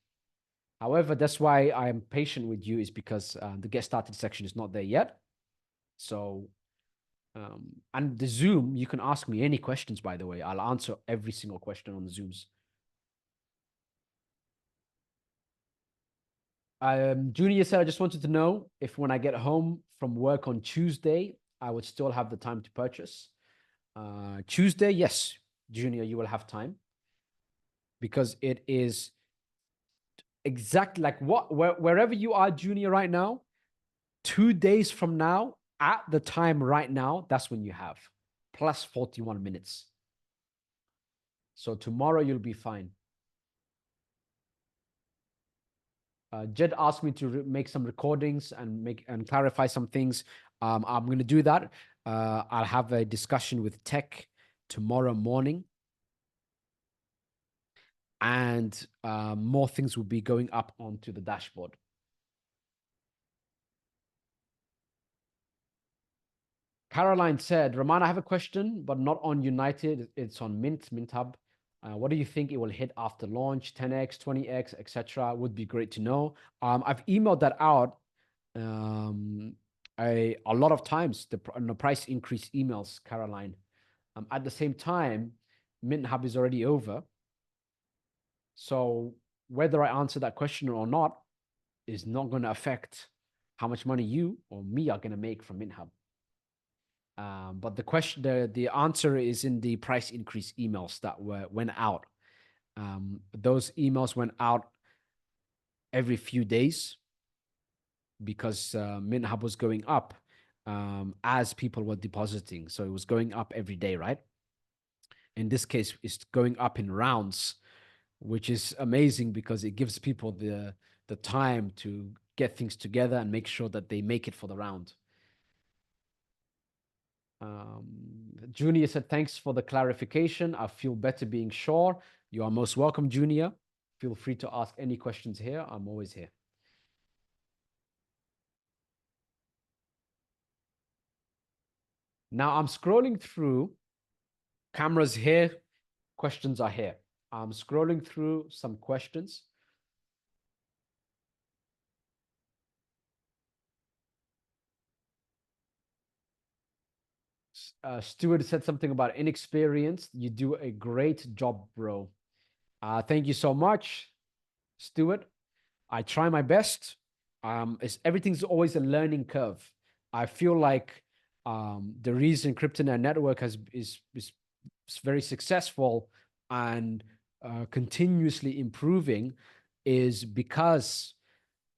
However, that's why I'm patient with you, is because the get started section is not there yet. So, and the Zoom, you can ask me any questions, by the way. I'll answer every single question on the Zooms. Junior said, I just wanted to know if when I get home from work on Tuesday, I would still have the time to purchase. Tuesday, yes, Junior, you will have time, because it is exactly like wherever you are, Junior, right now, 2 days from now, at the time right now, that's when you have plus 41 minutes. So tomorrow you'll be fine. Jed asked me to make some recordings and clarify some things. I'm going to do that. I'll have a discussion with tech tomorrow morning, and more things will be going up onto the dashboard. Caroline said, Rahman, I have a question, but not on United. It's on Mint Hub. What do you think it will hit after launch? 10x, 20x, etc. Would be great to know. I've emailed that out a lot of times, the price increase emails, Caroline. At the same time, Mint Hub is already over. So whether I answer that question or not is not going to affect how much money you or me are going to make from Mint Hub. But the answer is in the price increase emails that went out. Those emails went out every few days, because Mint Hub was going up as people were depositing. So it was going up every day, right? In this case, it's going up in rounds, which is amazing because it gives people the time to get things together and make sure that they make it for the round. Junior said, thanks for the clarification. I feel better being sure. You are most welcome, Junior. Feel free to ask any questions here. I'm always here. Now I'm scrolling through. Cameras here, questions are here. I'm scrolling through some questions. Stuart said something about inexperienced. You do a great job, bro. Thank you so much, Stuart. I try my best. Everything's always a learning curve. I feel like the reason CryptoNet Network is very successful and continuously improving is because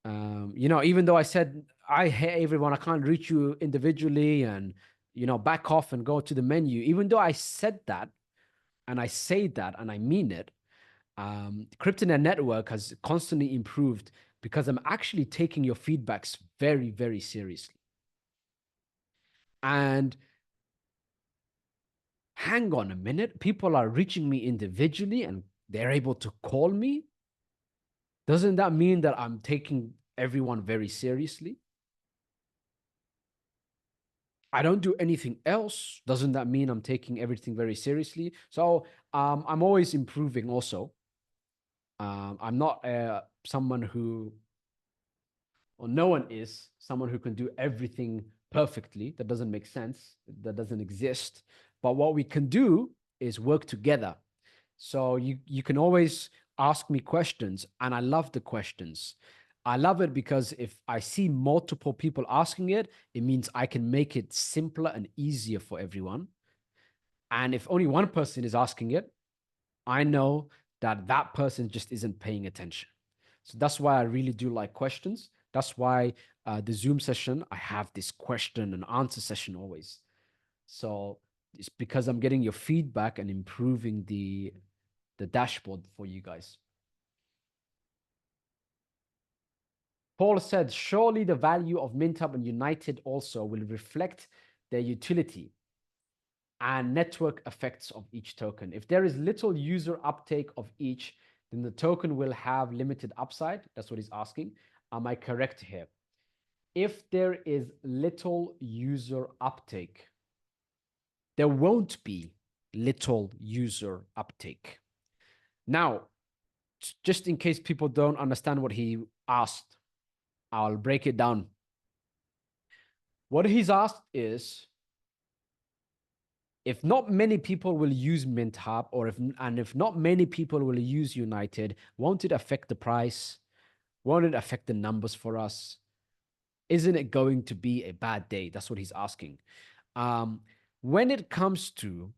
even though I said hey everyone, I can't reach you individually, and back off and go to the menu. Even though I said that, and I say that, and I mean it, CryptoNet Network has constantly improved because I'm actually taking your feedbacks very, very seriously. And hang on a minute, people are reaching me individually and they're able to call me. Doesn't that mean that I'm taking everyone very seriously? I don't do anything else. Doesn't that mean I'm taking everything very seriously? So I'm always improving also. I'm not someone who, or no one is someone who can do everything perfectly. That doesn't make sense. That doesn't exist. But what we can do is work together. So you can always ask me questions, and I love the questions. I love it because if I see multiple people asking it, it means I can make it simpler and easier for everyone. And if only one person is asking it, I know that that person just isn't paying attention. So that's why I really do like questions. That's why the Zoom session, I have this question and answer session always. So it's because I'm getting your feedback and improving the dashboard for you guys. Paul said, surely the value of MintHub and United also will reflect their utility and network effects of each token. If there is little user uptake of each, then the token will have limited upside. That's what he's asking. Am I correct here? If there is little user uptake, there won't be little user uptake. Now, just in case people don't understand what he asked, I'll break it down. What he's asked is, if not many people will use MintHub, or if not many people will use United, won't it affect the price? Won't it affect the numbers for us? Isn't it going to be a bad day? That's what he's asking. When it comes to,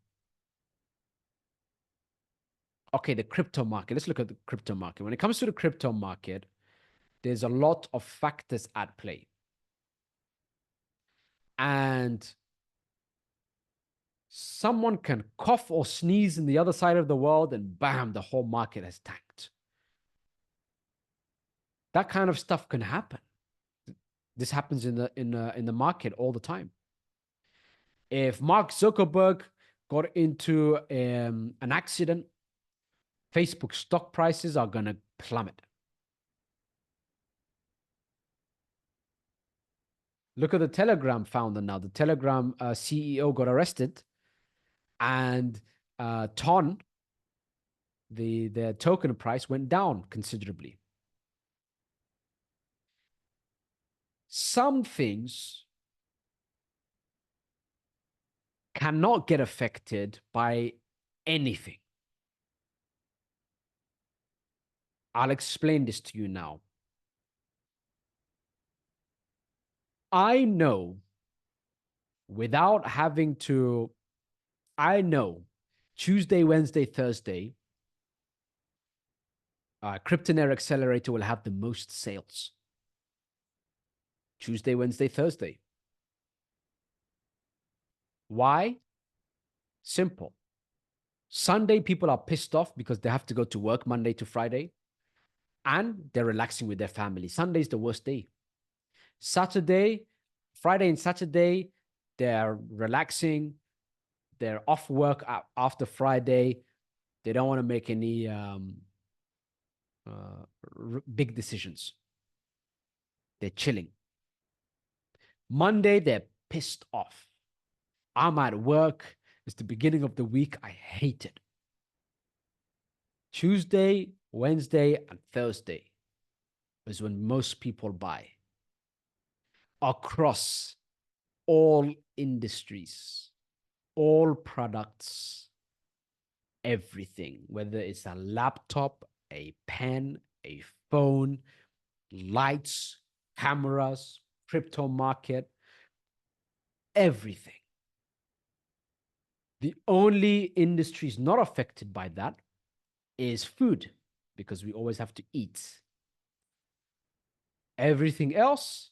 okay, the crypto market, let's look at the crypto market. When it comes to the crypto market, there's a lot of factors at play. And someone can cough or sneeze in the other side of the world, and bam, the whole market has tanked. That kind of stuff can happen. This happens in the market all the time. If Mark Zuckerberg got into an accident, Facebook stock prices are going to plummet. Look at the Telegram founder now. The Telegram CEO got arrested, and TON, the token price went down considerably. Some things cannot get affected by anything. I'll explain this to you now. I know without having to, I know Tuesday, Wednesday, Thursday, CryptoNair Accelerator will have the most sales. Tuesday, Wednesday, Thursday. Why? Simple. Sunday, people are pissed off because they have to go to work Monday to Friday, and they're relaxing with their family. Sunday is the worst day. Saturday, Friday and Saturday, they're relaxing. They're off work after Friday. They don't want to make any big decisions. They're chilling. Monday, they're pissed off. I'm at work. It's the beginning of the week. I hate it. Tuesday, Wednesday, and Thursday is when most people buy across all industries, all products, everything, whether it's a laptop, a pen, a phone, lights, cameras, crypto market, everything. The only industries not affected by that is food, because we always have to eat. Everything else,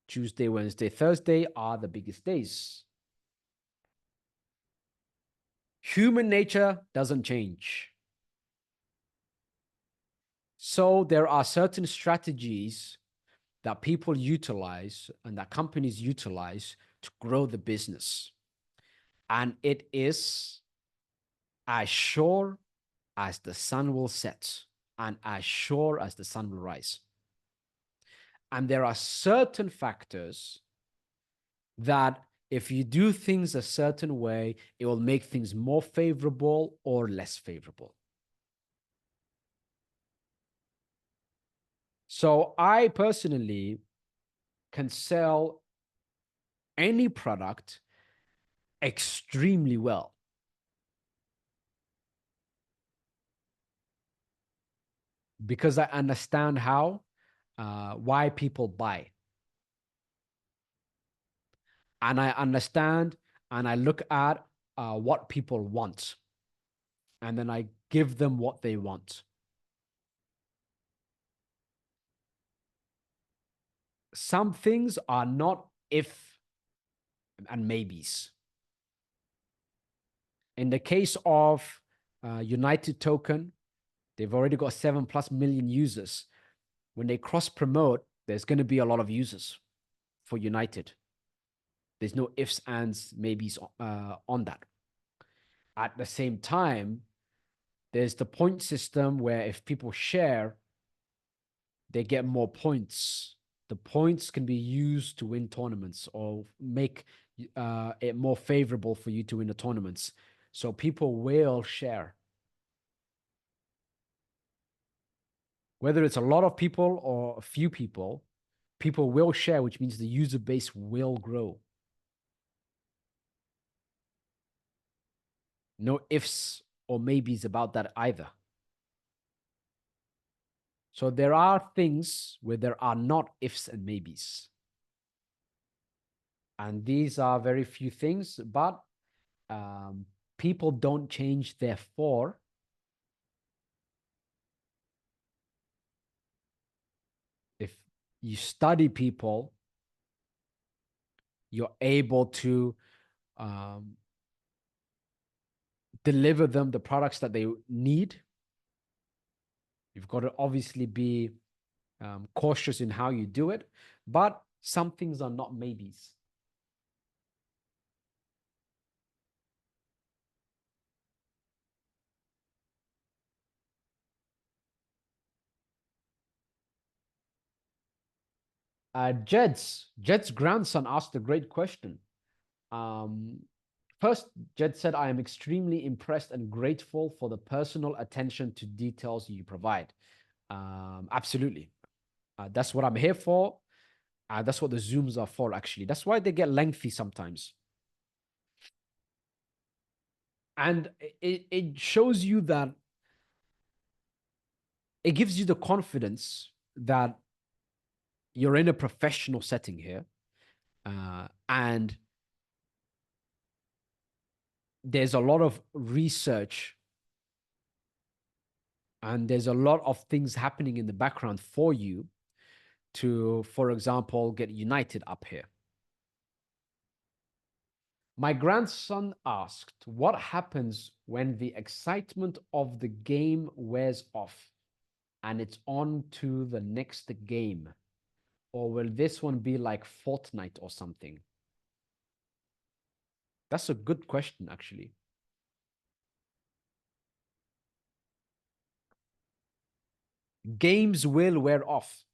Tuesday, Wednesday, Thursday are the biggest days. Human nature doesn't change. So there are certain strategies that people utilize and that companies utilize to grow the business. And it is as sure as the sun will set and as sure as the sun will rise. And there are certain factors that if you do things a certain way, it will make things more favorable or less favorable. So I personally can sell any product extremely well because I understand why people buy. And I understand and I look at what people want. And then I give them what they want. Some things are not if and maybes. In the case of United Token, they've already got 7+ million users. When they cross promote, there's going to be a lot of users for United. There's no ifs, ands, maybes on that. At the same time, there's the point system where if people share, they get more points. The points can be used to win tournaments or make it more favorable for you to win the tournaments. So people will share. Whether it's a lot of people or a few people, people will share, which means the user base will grow. No ifs or maybes about that either. So there are things where there are not ifs and maybes. And these are very few things, but people don't change. Therefore, if you study people, you're able to deliver them the products that they need. You've got to obviously be cautious in how you do it, but some things are not maybes. Jed's grandson asked a great question. First, Jed said, I am extremely impressed and grateful for the personal attention to details you provide. Absolutely. That's what I'm here for. That's what the Zooms are for, actually. That's why they get lengthy sometimes. And it shows you that it gives you the confidence that you're in a professional setting here. And there's a lot of research and there's a lot of things happening in the background for you to, for example, get United up here. My grandson asked, what happens when the excitement of the game wears off and it's on to the next game? Or will this one be like Fortnite or something? That's a good question, actually. Games will wear off.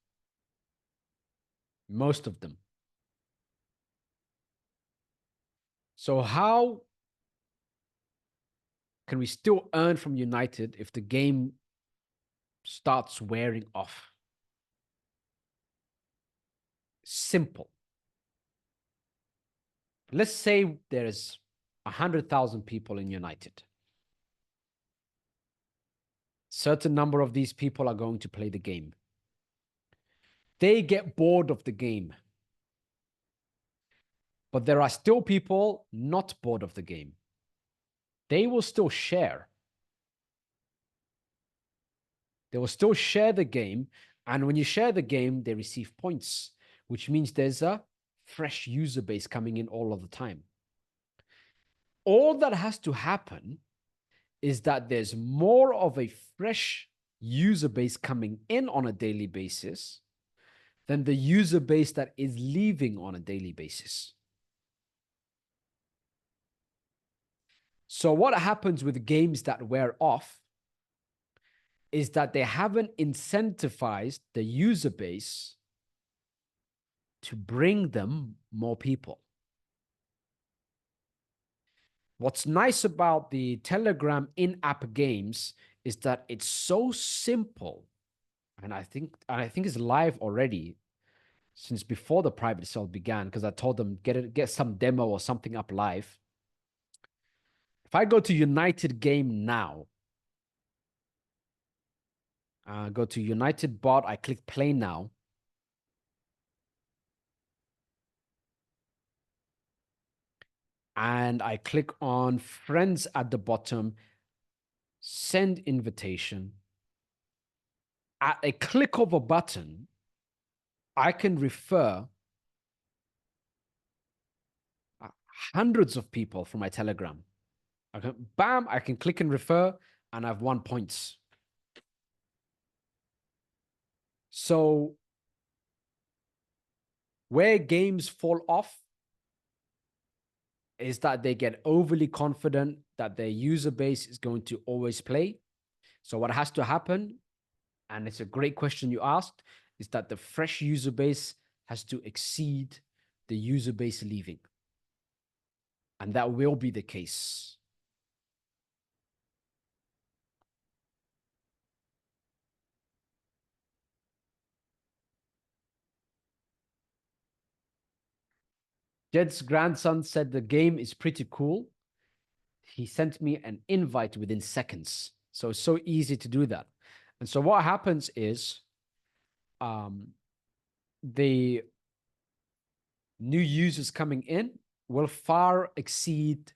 Most of them. So how can we still earn from United if the game starts wearing off? Simple. Let's say there's 100,000 people in United. Certain number of these people are going to play the game. They get bored of the game. But there are still people not bored of the game. They will still share. They will still share the game. And when you share the game, they receive points, which means there's a fresh user base coming in all of the time. All that has to happen is that there's more of a fresh user base coming in on a daily basis than the user base that is leaving on a daily basis. So what happens with games that wear off is that they haven't incentivized the user base to bring them more people. What's nice about the Telegram in-app games is that it's so simple. And I think it's live already since before the private sale began, because I told them get some demo or something up live. If I go to United Game now, go to United Bot, I click play now. And I click on friends at the bottom, send invitation. At a click of a button, I can refer hundreds of people from my Telegram. Bam, I can click and refer, and I've won points. So where games fall off is that they get overly confident that their user base is going to always play. So what has to happen, and it's a great question you asked, is that the fresh user base has to exceed the user base leaving. And that will be the case. Jed's grandson said the game is pretty cool. He sent me an invite within seconds. So it's so easy to do that. And so what happens is the new users coming in will far exceed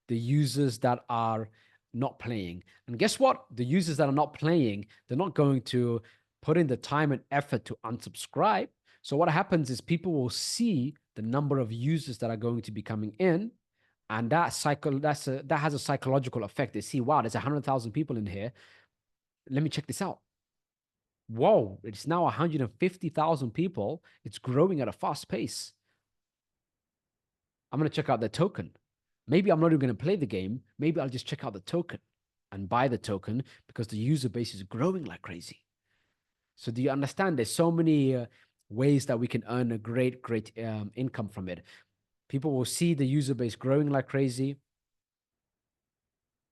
the users that are not playing. And guess what? The users that are not playing, they're not going to put in the time and effort to unsubscribe. So what happens is people will see the number of users that are going to be coming in, and that has a psychological effect. They see, wow, there's 100,000 people in here. Let me check this out. Whoa, it's now 150,000 people. It's growing at a fast pace. I'm going to check out the token. Maybe I'm not even going to play the game. Maybe I'll just check out the token and buy the token because the user base is growing like crazy. So do you understand? There's so many ways that we can earn a great income from it. People will see the user base growing like crazy,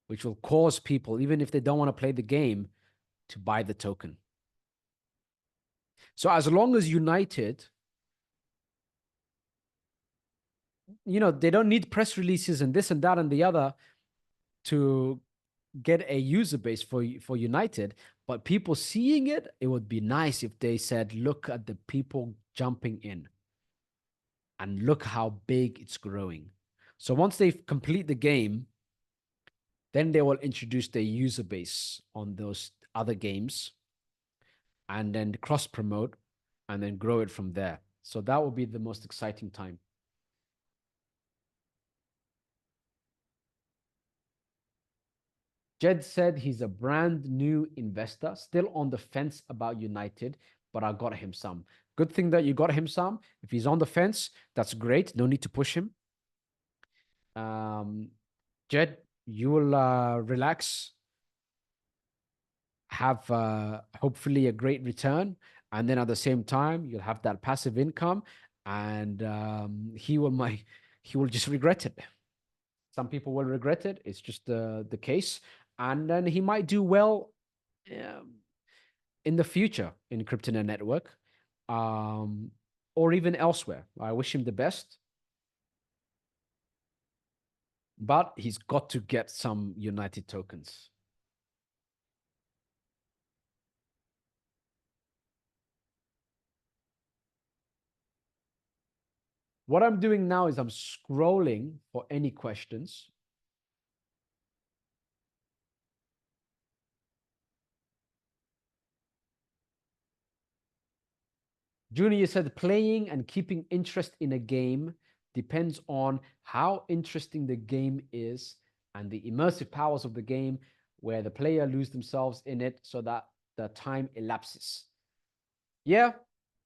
which will cause people, even if they don't want to play the game, to buy the token. So as long as United, they don't need press releases and this and that and the other to get a user base for United, but people seeing it, it would be nice if they said, look at the people jumping in and look how big it's growing. So once they complete the game, then they will introduce their user base on those other games and then cross promote and then grow it from there. So that will be the most exciting time. Jed said he's a brand new investor, still on the fence about United, but I got him some. Good thing that you got him some. If he's on the fence, that's great. No need to push him. Jed, you will relax. have hopefully a great return, and then at the same time you'll have that passive income, and he will just regret it. Some people will regret it. It's just the case, and then he might do well um, in the future in Kryptonet Network, um, or even elsewhere. I wish him the best, but he's got to get some United tokens. What I'm doing now is I'm scrolling for any questions. Junior said playing and keeping interest in a game depends on how interesting the game is and the immersive powers of the game, where the player lose themselves in it so that the time elapses. Yeah,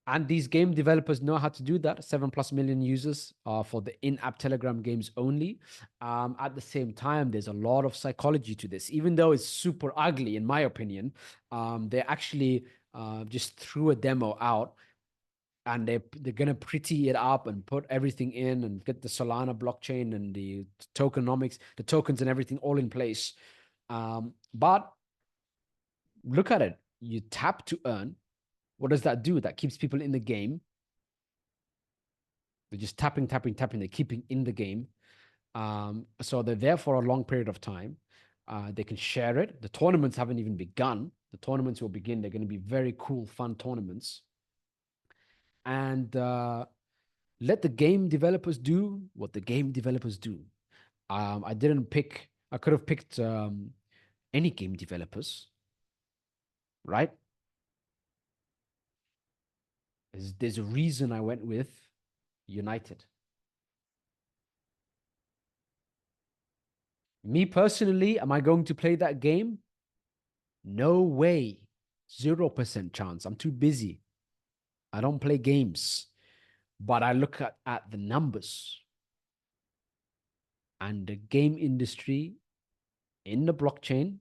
and these game developers know how to do that. 7+ million users for the in-app Telegram games only. At the same time, there's a lot of psychology to this. Even though it's super ugly, in my opinion, they actually just threw a demo out, and they're gonna pretty it up and put everything in and get the Solana blockchain and the tokenomics, the tokens and everything all in place. But look at it. You tap to earn. What does that do? That keeps people in the game. They're just tapping, tapping, tapping. They're keeping in the game. So they're there for a long period of time. They can share it. The tournaments haven't even begun. The tournaments will begin. They're going to be very cool, fun tournaments. And let the game developers do what the game developers do. I didn't pick, I could have picked any game developers, right? There's a reason I went with United. Me personally, am I going to play that game? No way. 0% chance. I'm too busy. I don't play games. But I look at the numbers, and the game industry in the blockchain,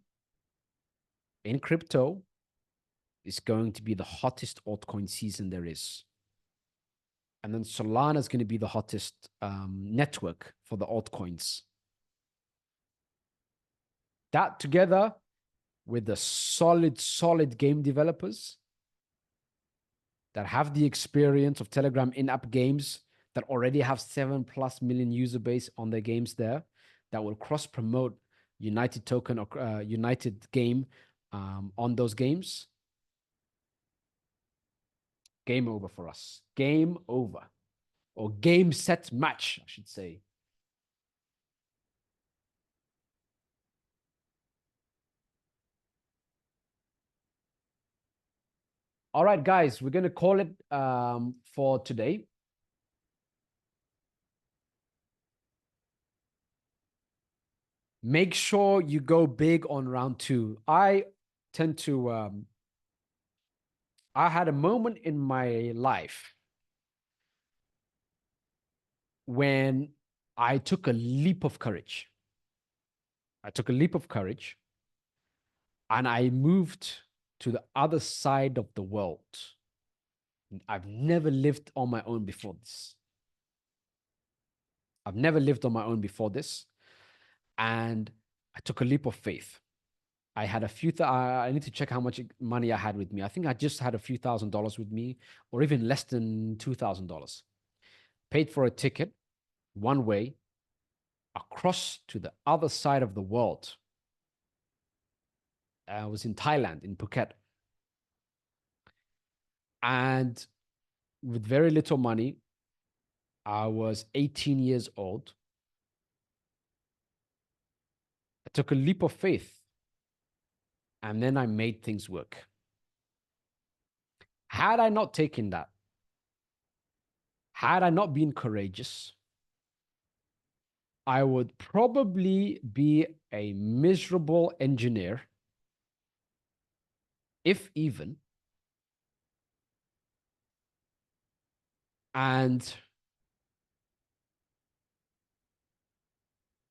in crypto, is going to be the hottest altcoin season there is. And then Solana is going to be the hottest network for the altcoins. That together with the solid game developers that have the experience of Telegram in-app games, that already have 7+ million user base on their games there, that will cross promote United token or United game on those games. Game over for us. Game over. Or game set match, I should say. All right, guys, we're going to call it for today. Make sure you go big on round 2. I tend to, I had a moment in my life when I took a leap of courage. I took a leap of courage and I moved to the other side of the world. I've never lived on my own before this. I've never lived on my own before this. And I took a leap of faith. I had a few, I need to check how much money I had with me. I think I just had a few $1,000s with me, or even less than $2,000. Paid for a ticket one way across to the other side of the world. I was in Thailand, in Phuket. And with very little money, I was 18 years old. I took a leap of faith, and then I made things work. Had I not taken that, had I not been courageous, I would probably be a miserable engineer, if even. And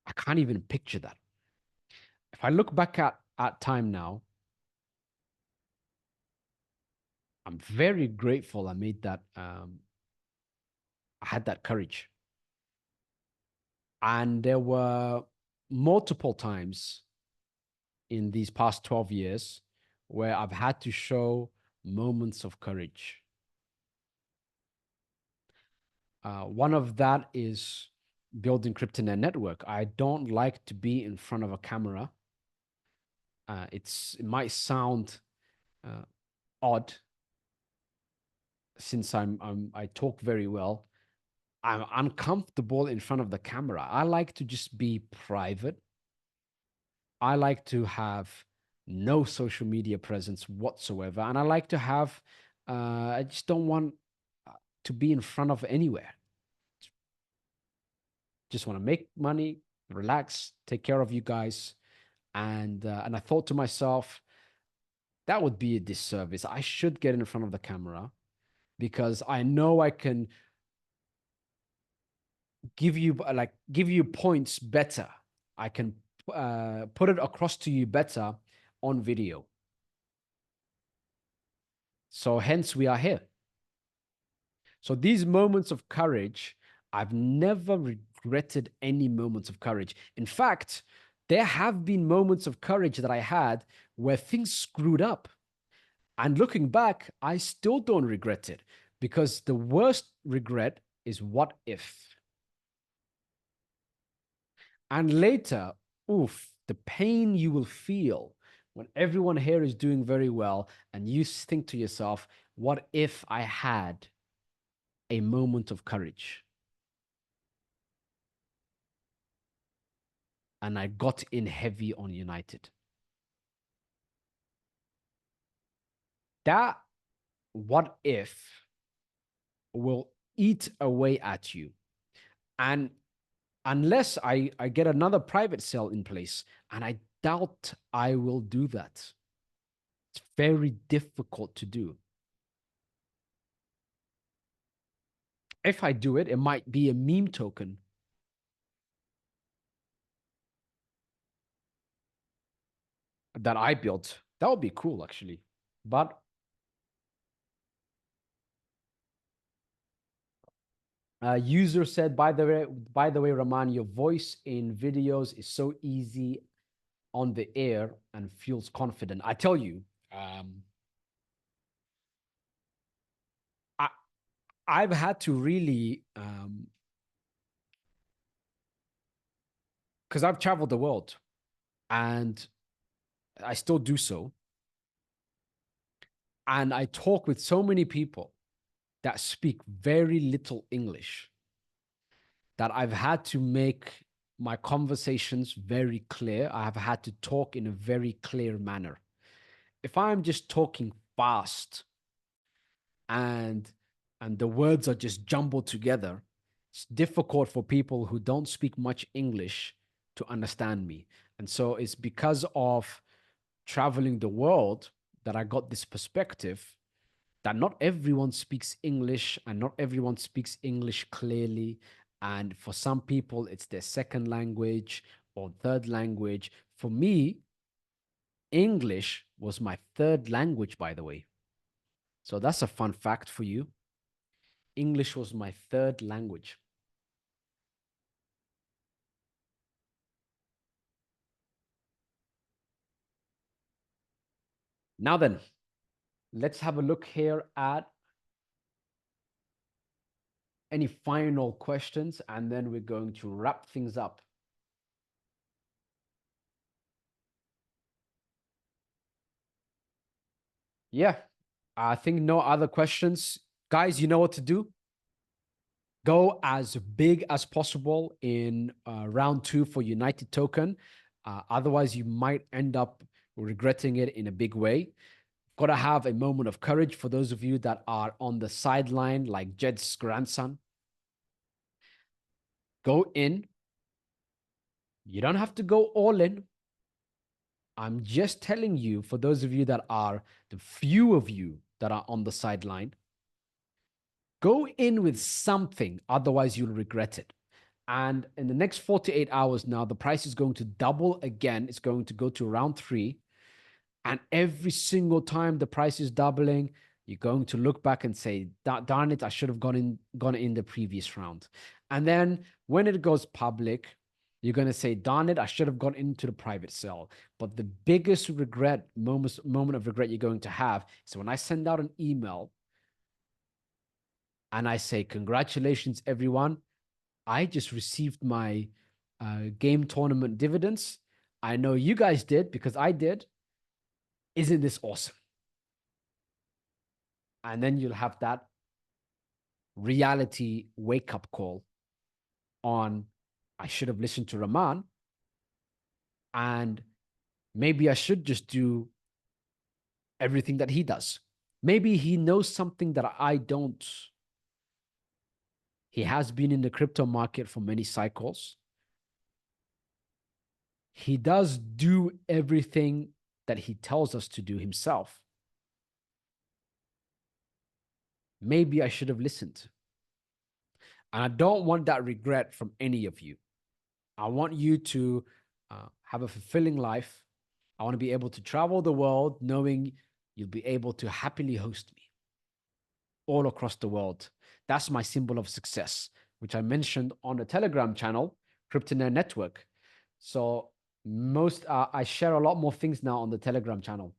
I can't even picture that. If I look back at time now, I'm very grateful I made that. I had that courage. And there were multiple times in these past 12 years where I've had to show moments of courage. One of that is building CryptoNet network. I don't like to be in front of a camera. It might sound uh, odd since I talk very well. I'm uncomfortable in front of the camera. I like to just be private. I like to have no social media presence whatsoever, and I like to have. I just don't want to be in front of anywhere. Just want to make money, relax, take care of you guys, and I thought to myself that would be a disservice. I should get in front of the camera because I know I can give you points better. I can put it across to you better on video. So hence we are here. So these moments of courage, I've never regretted any moments of courage. In fact, there have been moments of courage that I had where things screwed up. And looking back, I still don't regret it because the worst regret is what if. And later, oof, the pain you will feel when everyone here is doing very well and you think to yourself, what if I had a moment of courage and I got in heavy on United? That what if will eat away at you. And unless I get another private sale in place, and I doubt I will do that. It's very difficult to do. If I do it, it might be a meme token that I built. That would be cool, actually. But user said, by the way, Rahman, your voice in videos is so easy on the air and feels confident. I tell you, I I've had to really because I've traveled the world and I still do so. And I talk with so many people that speak very little English that I've had to make my conversations very clear. I have had to talk in a very clear manner. If I'm just talking fast and the words are just jumbled together, it's difficult for people who don't speak much English to understand me. And so it's because of traveling the world that I got this perspective that not everyone speaks English and not everyone speaks English clearly. And for some people, it's their second language or third language. For me, English was my third language, by the way. So that's a fun fact for you. English was my third language. Now then, let's have a look here at any final questions, and then we're going to wrap things up. Yeah, I think no other questions. Guys, you know what to do. Go as big as possible in round 2 for United Token. Otherwise, you might end up regretting it in a big way. Got to have a moment of courage for those of you that are on the sideline, like Jed's grandson. Go in. You don't have to go all in. I'm just telling you, for those of you that are, the few of you that are on the sideline, go in with something, otherwise you'll regret it. And in the next 48 hours now, the price is going to double again. It's going to go to round 3. And every single time the price is doubling, You're going to look back and say, darn it, I should have gone in the previous round. And then when it goes public, you're going to say, darn it, I should have gone into the private sale. But the biggest moment of regret you're going to have is when I send out an email and I say, congratulations, everyone. I just received my game tournament dividends. I know you guys did because I did. Isn't this awesome? And then you'll have that reality wake up call on, I should have listened to Rahman, and maybe I should just do everything that he does. Maybe he knows something that I don't. He has been in the crypto market for many cycles. He does do everything that he tells us to do himself. Maybe I should have listened. And I don't want that regret from any of you. I want you to have a fulfilling life. I want to be able to travel the world knowing you'll be able to happily host me all across the world. That's my symbol of success, which I mentioned on the Telegram channel, Cryptonaire Network. So I share a lot more things now on the Telegram channel.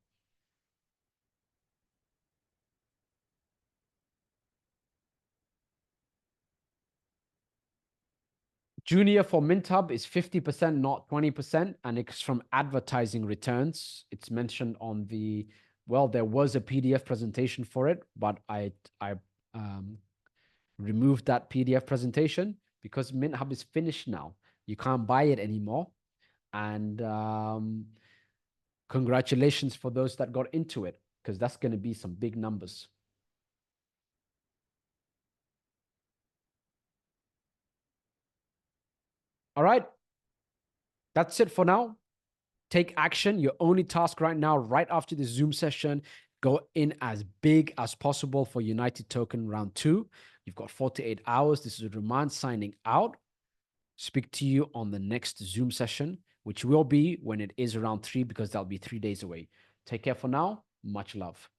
Junior for MintHub is 50%, not 20%, and it's from advertising returns. It's mentioned on the, well, there was a PDF presentation for it, but I removed that PDF presentation because MintHub is finished now. You can't buy it anymore. And congratulations for those that got into it, because that's going to be some big numbers. All right. That's it for now. Take action. Your only task right now, right after the Zoom session, go in as big as possible for United Token round 2. You've got 48 hours. This is Rahman signing out. Speak to you on the next Zoom session, which will be when it is round 3, because that'll be 3 days away. Take care for now. Much love.